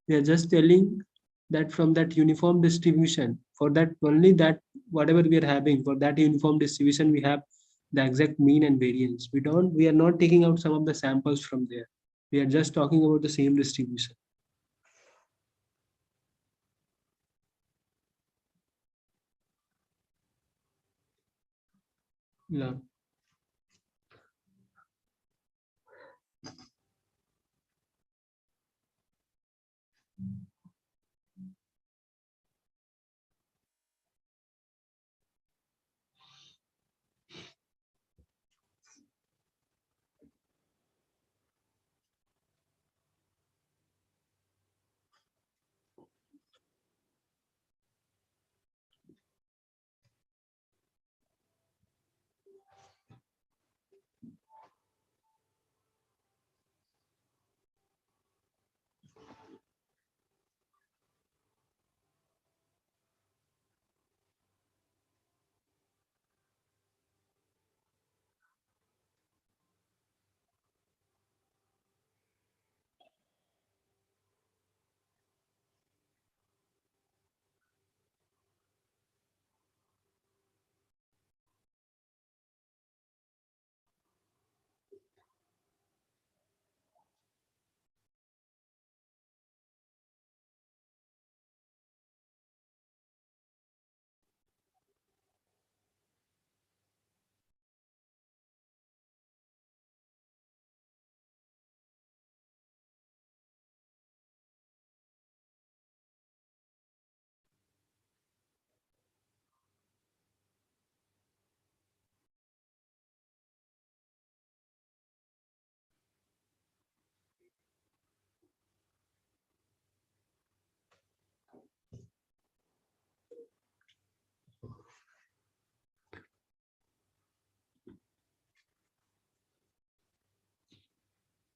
we are just telling that from that uniform distribution, for that only that whatever we are having for that uniform distribution, we have the exact mean and variance. We are not taking out some of the samples from there. We are just talking about the same distribution. Yeah.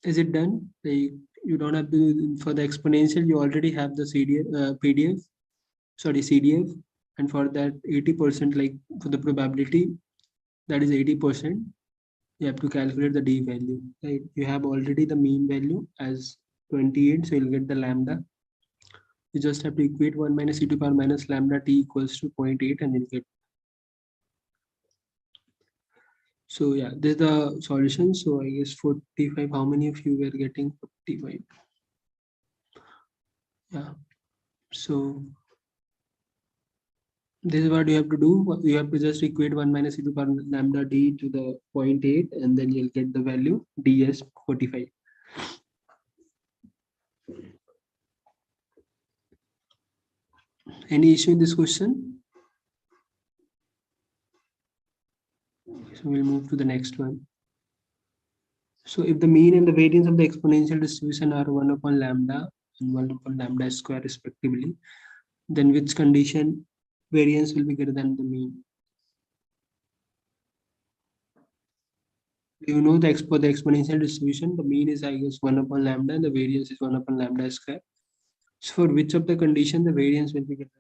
Is it done? Like you don't have to, for the exponential, you already have the PDF, sorry, CDF. And for that 80%, like for the probability, that is 80%, you have to calculate the D value, right? You have already the mean value as 28, so you'll get the lambda. You just have to equate 1 minus e to the power minus lambda t equals to 0.8 and you'll get. So yeah, this is the solution. So I guess 45, how many of you were getting 45? Yeah, so this is what you have to do. You have to just equate 1 minus e to the power lambda d to the 0.8 and then you'll get the value d as 45. Any issue in this question? So we'll move to the next one. So if the mean and the variance of the exponential distribution are 1 upon lambda and 1 upon lambda square respectively, then which condition variance will be greater than the mean? You know the exponential distribution, the mean is I guess 1 upon lambda and the variance is 1 upon lambda square. So for which of the condition the variance will be greater?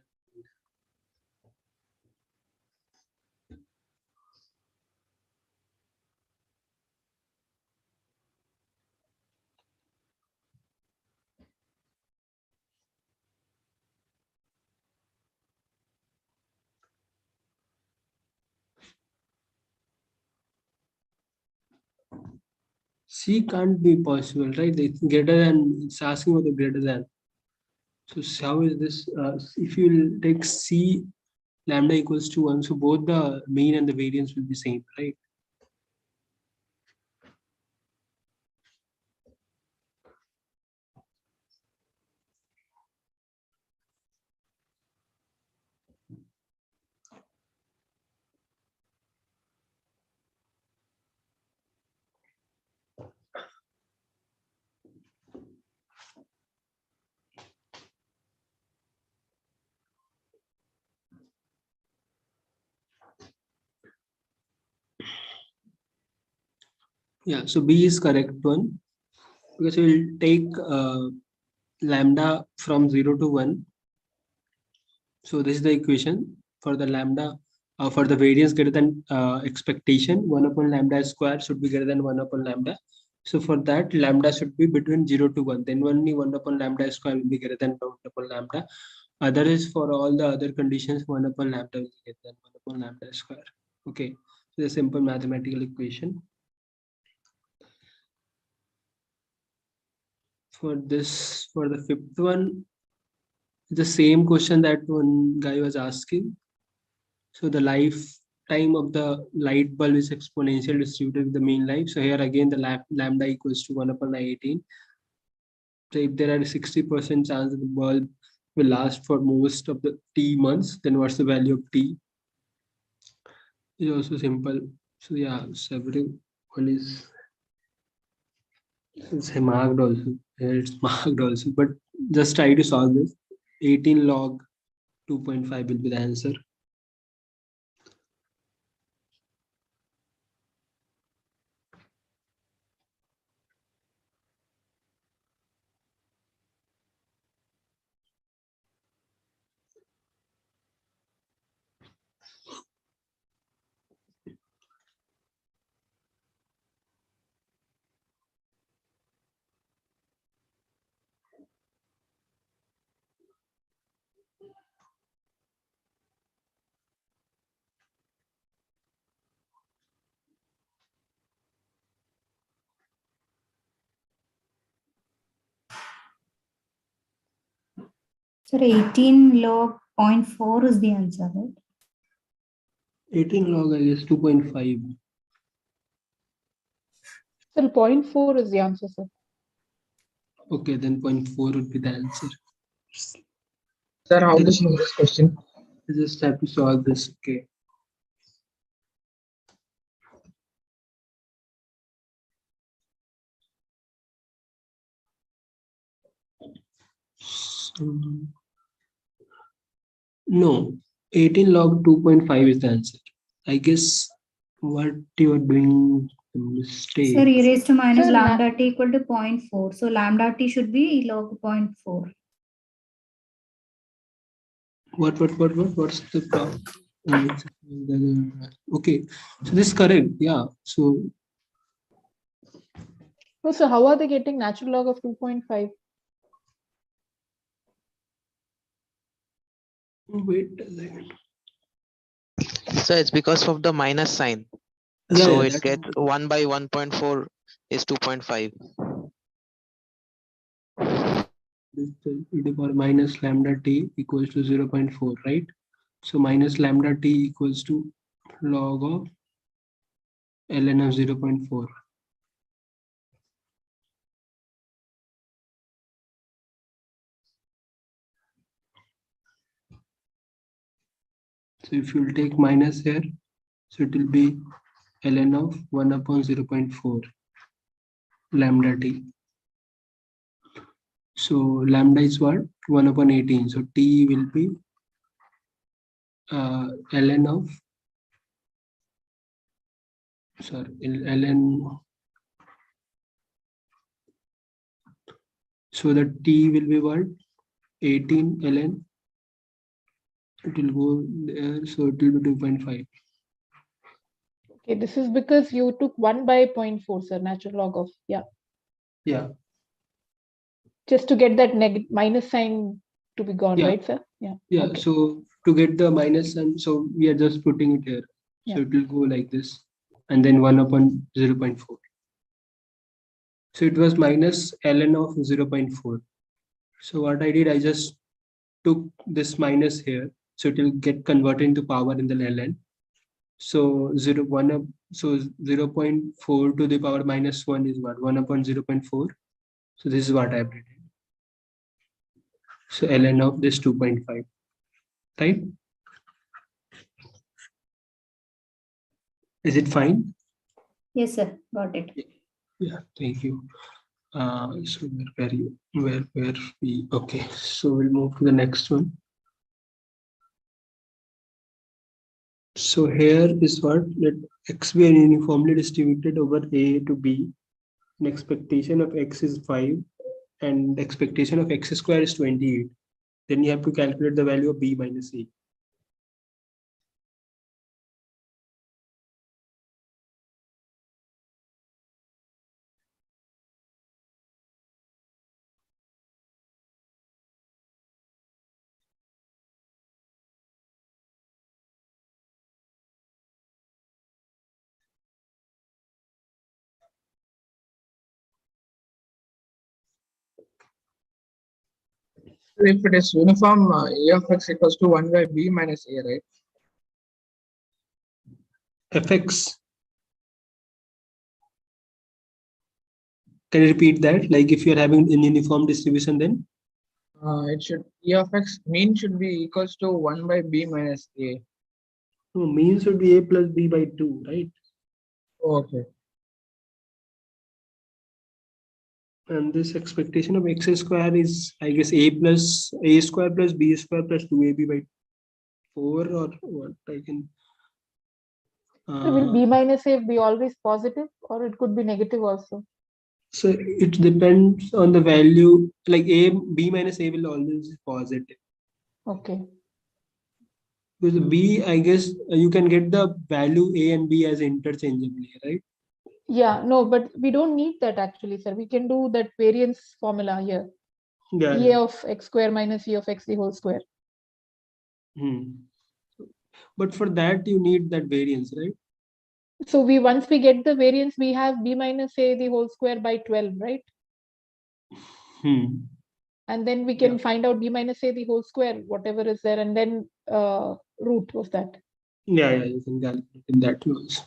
C can't be possible, right? It's greater than, it's asking for the greater than. So how is this? If you take C lambda equals to 1, so both the mean and the variance will be same, right? Yeah, so B is correct one because we'll take lambda from 0 to 1. So this is the equation for the lambda for the variance greater than expectation. 1 upon lambda square should be greater than 1 upon lambda. So for that, lambda should be between 0 to 1. Then only 1 upon lambda square will be greater than 1 upon lambda. Other is for all the other conditions, 1 upon lambda will be greater than 1 upon lambda square. Okay, so the simple mathematical equation. For this, for the fifth one, the same question that one guy was asking. So the lifetime of the light bulb is exponential distributed with the mean life. So here again the lambda equals to 1 upon 18. So if there are 60% chance that the bulb will last for most of the t months, then what's the value of t? It's also simple. So yeah, several one is it's marked also. Here it's marked also, but just try to solve this. 18 log 2.5 will be the answer. Sir, 18 log 0.4 is the answer, right? 18 log I guess 2.5. Still 0.4 is the answer, sir. Okay, then 0.4 would be the answer. Sir, how to solve this question? I just have to solve this. Okay. So, no, 18 log 2.5 is the answer. I guess what you are doing some mistake. Sir, e raised to minus Sir, lambda t equal to 0.4. So lambda t should be log 0.4. What's the problem? Okay, so this is correct. Yeah. So no, so how are they getting natural log of 2.5? wait a second. So it's because of the minus sign. Yeah, So yeah, it that's gets 1 by 1.4 is 2.5. this e to the power minus lambda t equals to 0.4, right? So minus lambda t equals to log of ln of 0.4. So if you'll take minus here, so it will be ln of 1 upon 0.4 lambda t. So lambda is what? 1 upon 18. So t will be ln of, sorry, ln. So the t will be what? 18 ln. It will go there, so it will be 2.5. Okay, this is because you took 1 by 0.4, sir, natural log of, yeah. Yeah. Just to get that minus sign to be gone, Yeah. right, sir? Yeah. Yeah. Okay. So to get the minus, and so we are just putting it here. So Yeah. it will go like this, and then 1 upon 0.4. So it was minus ln of 0.4. So what I did, I just took this minus here. So it will get converted into power in the ln. So 1 up, so 0.4 to the power minus 1 is what? 1 upon 0.4. So this is what I have written. So ln of this 2.5, right? Is it fine? Yes, sir. Got it. Yeah, thank you. So where we, okay, so we'll move to the next one. So here is what, let x be uniformly distributed over A to B. And expectation of x is 5 and expectation of x square is 28. Then you have to calculate the value of B minus A. If it is uniform, A of x equals to 1 by B minus A, right? Fx. Can you repeat that? Like if you're having an uniform distribution, then? It should, E of x mean should be equals to 1 by B minus A. No, mean should be A plus B by 2, right? Okay. And this expectation of x square is, I guess, A square plus B square plus 2ab by 4, or what I can. So will B minus A be always positive, or it could be negative also? So it depends on the value, like B minus A will always be positive. Okay. Because B, I guess you can get the value A and B as interchangeably, right? Yeah, no, but we don't need that actually, sir. We can do that variance formula here. Yeah. E of x square minus E of x the whole square. But for that, you need that variance, right? So once we get the variance, we have B minus A the whole square by 12, right? And then we can find out B minus A the whole square, whatever is there, and then root of that. Yeah, you can calculate in that way also.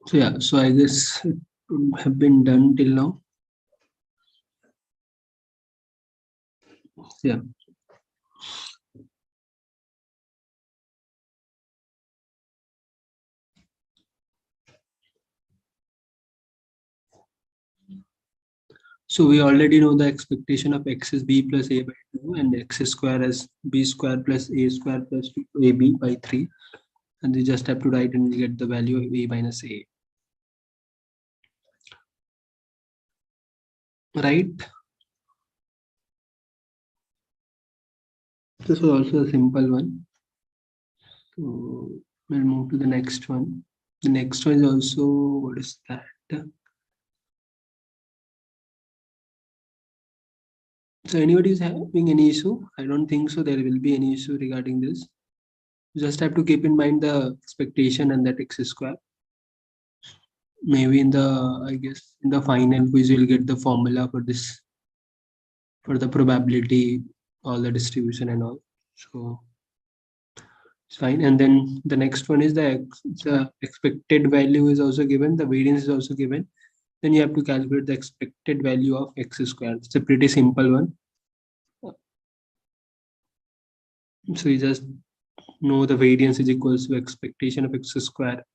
So yeah, so I guess it would have been done till now. Yeah. So we already know the expectation of x is b plus a by 2 and x square as b square plus a square plus ab by 3. And we just have to write and we get the value of a minus a. Right? This was also a simple one. So we'll move to the next one. The next one is also, what is that? So anybody is having any issue? I don't think so. There will be any issue regarding this. You just have to keep in mind the expectation and that x square. Maybe in the, I guess, in the final quiz, you'll get the formula for this, for the probability, all the distribution and all. So it's fine. And then the next one is the expected value is also given. The variance is also given. Then you have to calculate the expected value of x squared. It's a pretty simple one. So you just know the variance is equals to expectation of x square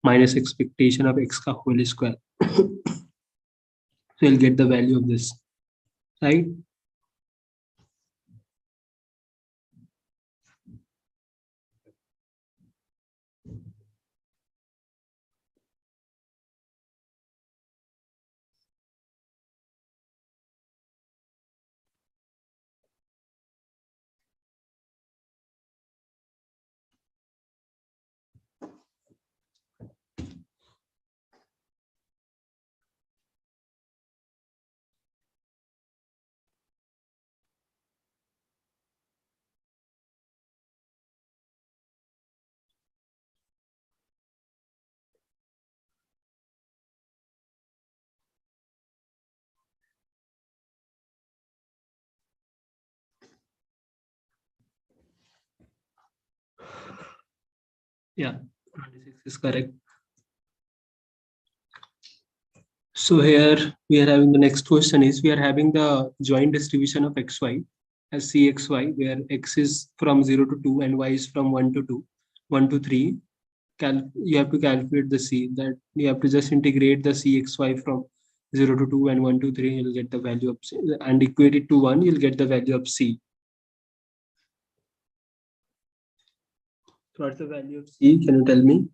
minus expectation of x whole square. So you'll get the value of this, right? Yeah, 26 is correct. So here we are having the next question is we are having the joint distribution of xy as cxy, where x is from 0 to 2 and y is from 1 to 2, 1 to 3. You have to calculate the c, that you have to just integrate the cxy from 0 to 2 and 1 to 3, you'll get the value of c, and equate it to 1, you'll get the value of c. So what's the value of c? Can you tell me?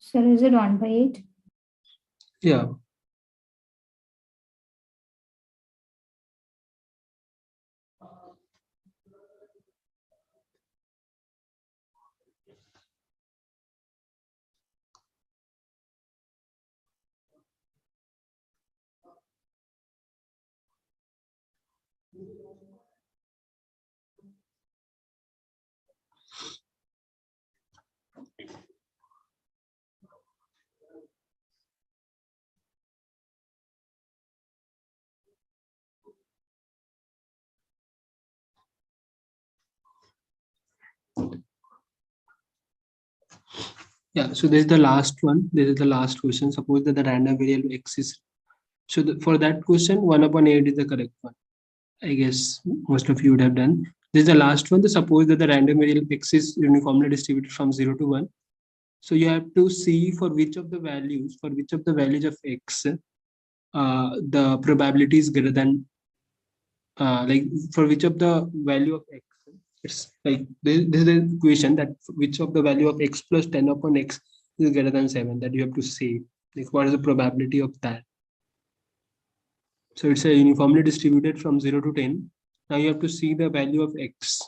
So is it 1 by 8? Yeah. Yeah, so this is the last one. This is the last question. Suppose that the random variable x is, so for that question, 1/8 is the correct one. I guess most of you would have done. This is the last one. Suppose that the random variable x is uniformly distributed from 0 to 1. So you have to see for which of the values of x, the probability is greater than, like for which of the value of x, it's like this is the equation that which of the value of x plus 10 upon x is greater than 7, that you have to say, like what is the probability of that. So it's a uniformly distributed from 0 to 10. Now you have to see the value of x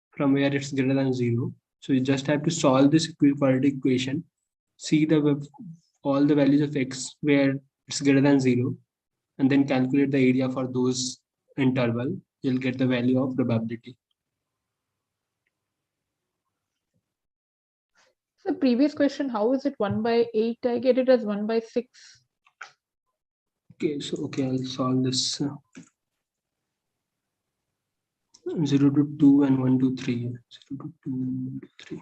from where it's greater than 0. So you just have to solve this quadratic equation, see all the values of x where it's greater than 0, and then calculate the area for those interval. You'll get the value of probability. The previous question, how is it 1/8? I get it as 1/6. Okay, so I'll solve this. 0 to 2 and 1 to 3. 0 to 2 and 1 to 3.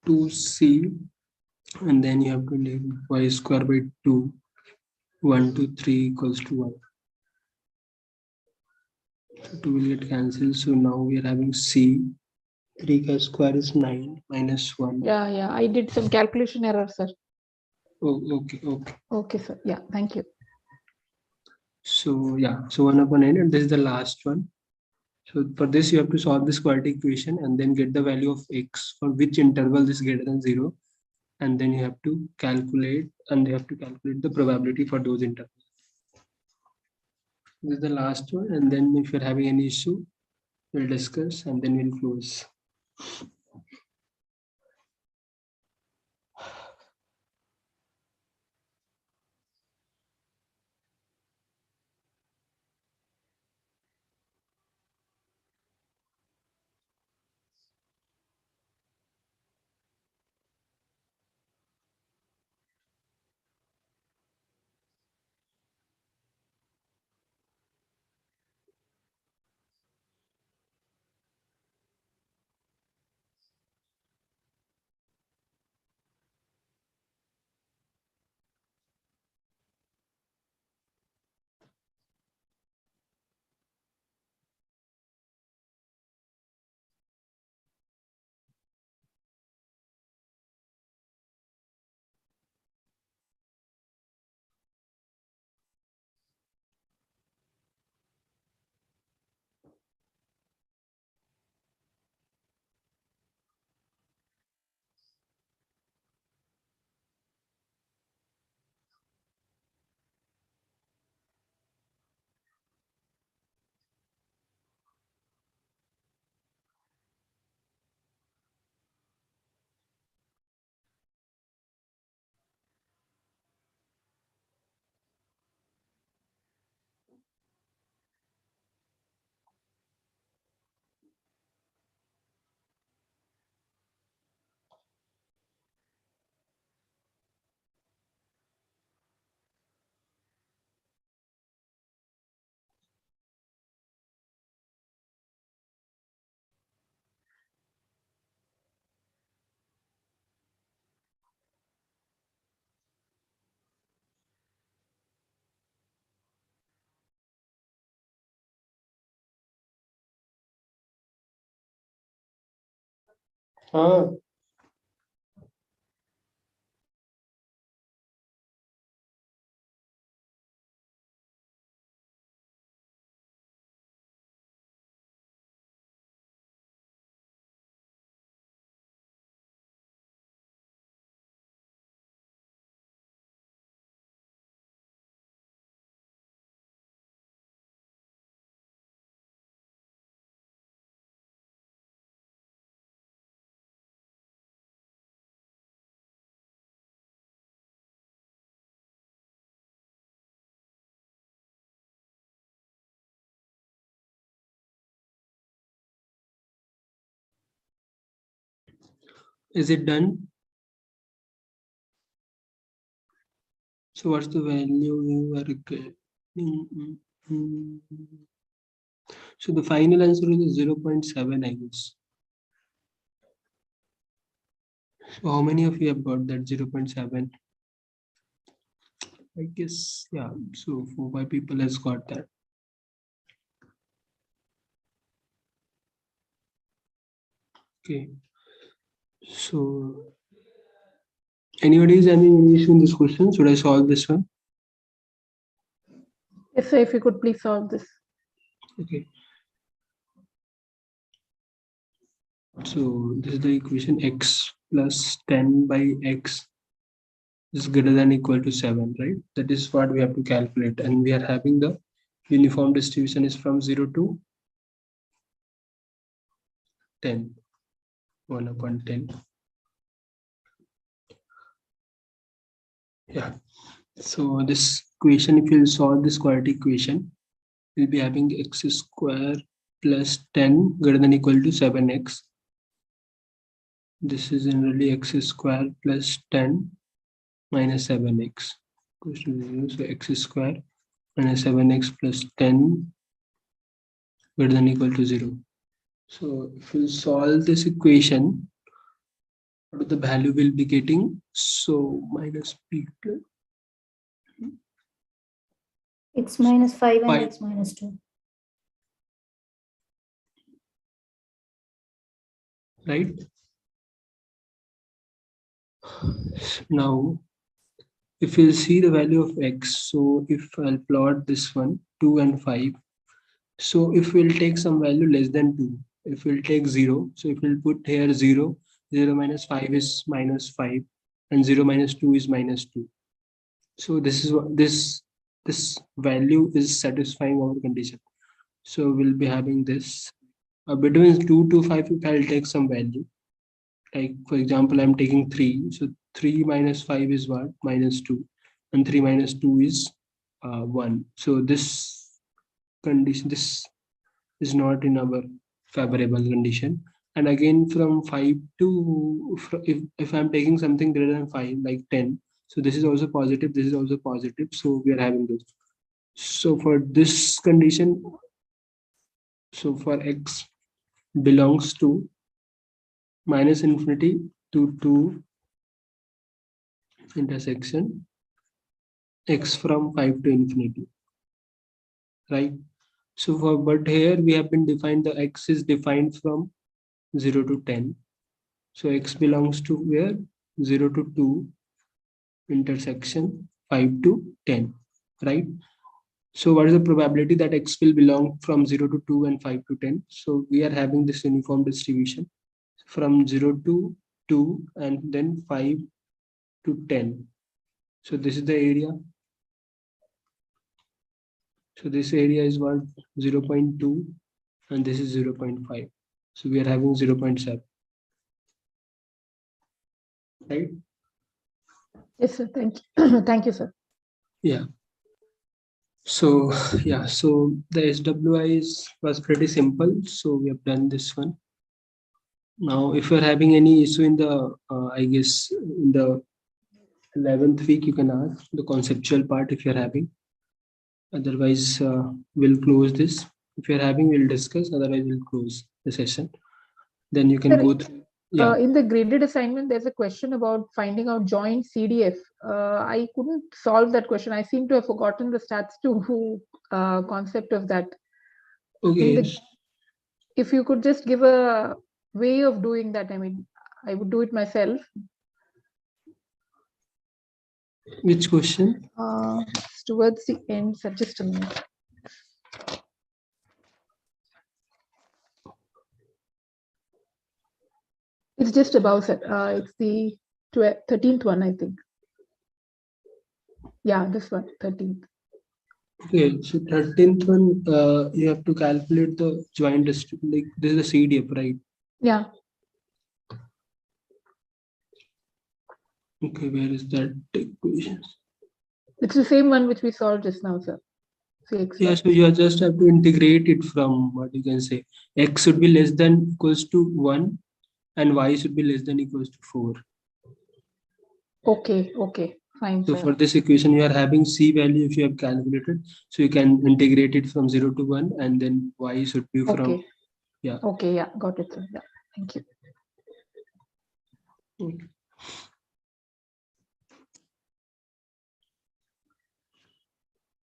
To C, and then you have to leave y square by 2, 1 to 3 equals to 1. So 2 will get cancelled. So now we are having C. 3 square is 9 minus 1. Yeah, I did some calculation error, sir. Oh, okay. Okay, sir. Yeah, thank you. So yeah, so 1/8, and this is the last one. So for this, you have to solve this quadratic equation and then get the value of x for which interval this is greater than 0. And then you have to calculate, the probability for those intervals. This is the last one. And then if you're having any issue, we'll discuss and then we'll close. Is it done? So what's the value you are getting? So the final answer is 0.7, I guess. So how many of you have got that 0.7? I guess, yeah. So 4-5 people has got that. Okay. So anybody is having any issue in this question? Should I solve this one? Yes, sir, if you could please solve this. Okay. So this is the equation x plus 10 by x is greater than or equal to 7, right? That is what we have to calculate. And we are having the uniform distribution is from 0 to 10, 1 upon 10. Yeah. So this equation, if you solve this quadratic equation, we'll be having x square plus 10 greater than or equal to 7x. This is generally x square plus 10 minus 7x equals to 0. So x square minus 7x plus 10 greater than or equal to 0. So if you solve this equation, what the value will be getting? So minus p X minus 5 and 5. X minus 2. Right? Now, if you see the value of x, so if I'll plot this one, 2 and 5. So if we'll take some value less than 2, if we'll take 0, so if we'll put here 0, 0 minus 5 is minus 5, and 0 minus 2 is minus 2. So this is what this value is satisfying our condition. So we'll be having this between 2 to 5. If I'll take some value, like for example, I'm taking 3. So 3 minus 5 is what? Minus 2, and 3 minus 2 is 1. So this condition, this is not in our favorable condition. And again, from 5 to, if I'm taking something greater than 5, like 10, so this is also positive, this is also positive. So we are having this. So for this condition, so for x belongs to minus infinity to 2 intersection x from 5 to infinity, right? So for, but here we have been defined, the x is defined from 0 to 10. So x belongs to where? 0 to 2 intersection 5 to 10, right? So what is the probability that x will belong from 0 to 2 and 5 to 10? So we are having this uniform distribution from 0 to 2 and then 5 to 10. So this is the area. So this area is what? 0.2 and this is 0.5. So we are having 0.7. Right? Yes, sir. Thank you. Thank you, sir. Yeah. So yeah, so the SWI was pretty simple. So we have done this one. Now, if you're having any issue in the, I guess in the 11th week, you can ask the conceptual part if you're having. Otherwise, we'll close this. If you're having, we'll discuss. Otherwise, we'll close the session. Then you can Sir, go through. Yeah. In the graded assignment, there's a question about finding out joint CDF. I couldn't solve that question. I seem to have forgotten the stats 2 concept of that. Okay. If you could just give a way of doing that, I mean, I would do it myself. Which question? Towards the end, sir, just a minute. It's just above, sir. It's the 13th one, I think. Yeah, this one, 13th. Okay, so 13th one, you have to calculate the joint distribution. Like this is the CDF, right? Yeah. Okay, where is that equation? It's the same one which we solved just now, sir. Yeah, so you just have to integrate it from what you can say. X should be less than equals to 1 and y should be less than equals to 4. Okay, fine. So Sir. for this equation, you are having c value if you have calculated. So you can integrate it from 0 to 1, and then y should be from, Okay. yeah. Okay, yeah, got it, sir. Yeah, thank you. Okay.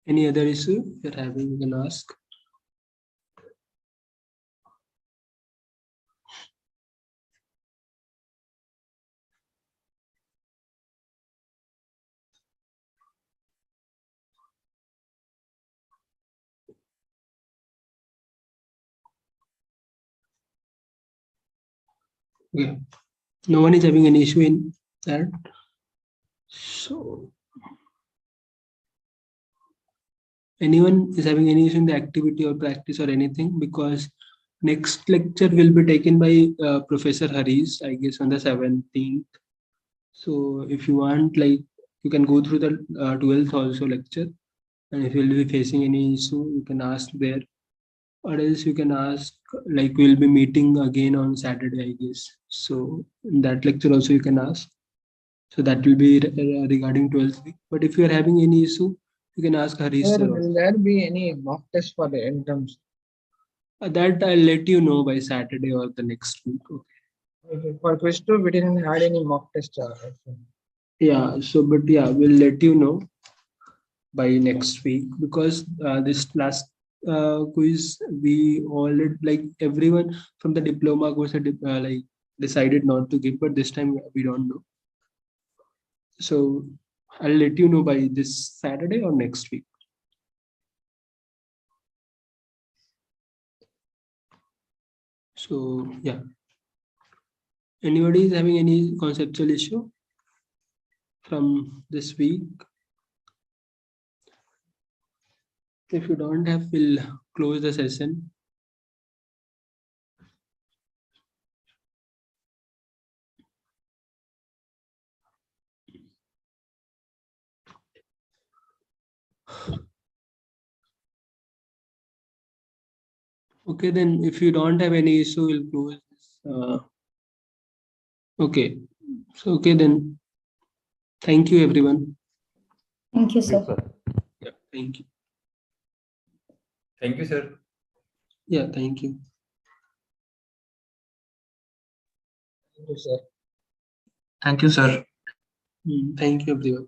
Any other issue you're having, you can ask. Okay. No one is having any issue in that. So anyone is having any issue in the activity or practice or anything? Because next lecture will be taken by Professor Harish, I guess on the 17th. So if you want, like, you can go through the 12th also lecture, and if you will be facing any issue, you can ask there, or else you can ask, like, we'll be meeting again on Saturday, I guess. So in that lecture also you can ask. So that will be regarding 12th week. But if you are having any issue, you can ask Harish Sir, sir. will there be any mock test for the end terms? That I'll let you know by Saturday or the next week. Okay. Okay. For quiz 2, we didn't had any mock test. Yeah. So, but yeah, we'll let you know by next week, because this last quiz we already, like, everyone from the diploma course had like decided not to give, but this time we don't know. So I'll let you know by this Saturday or next week. So yeah. Anybody is having any conceptual issue from this week? If you don't have, we'll close the session. Okay, then if you don't have any issue, we'll close this. Okay, so okay then. Thank you, everyone. Thank you, sir. Yeah, thank you. Thank you, sir. Yeah, thank you. Thank you, sir. Thank you, sir. Thank you, everyone.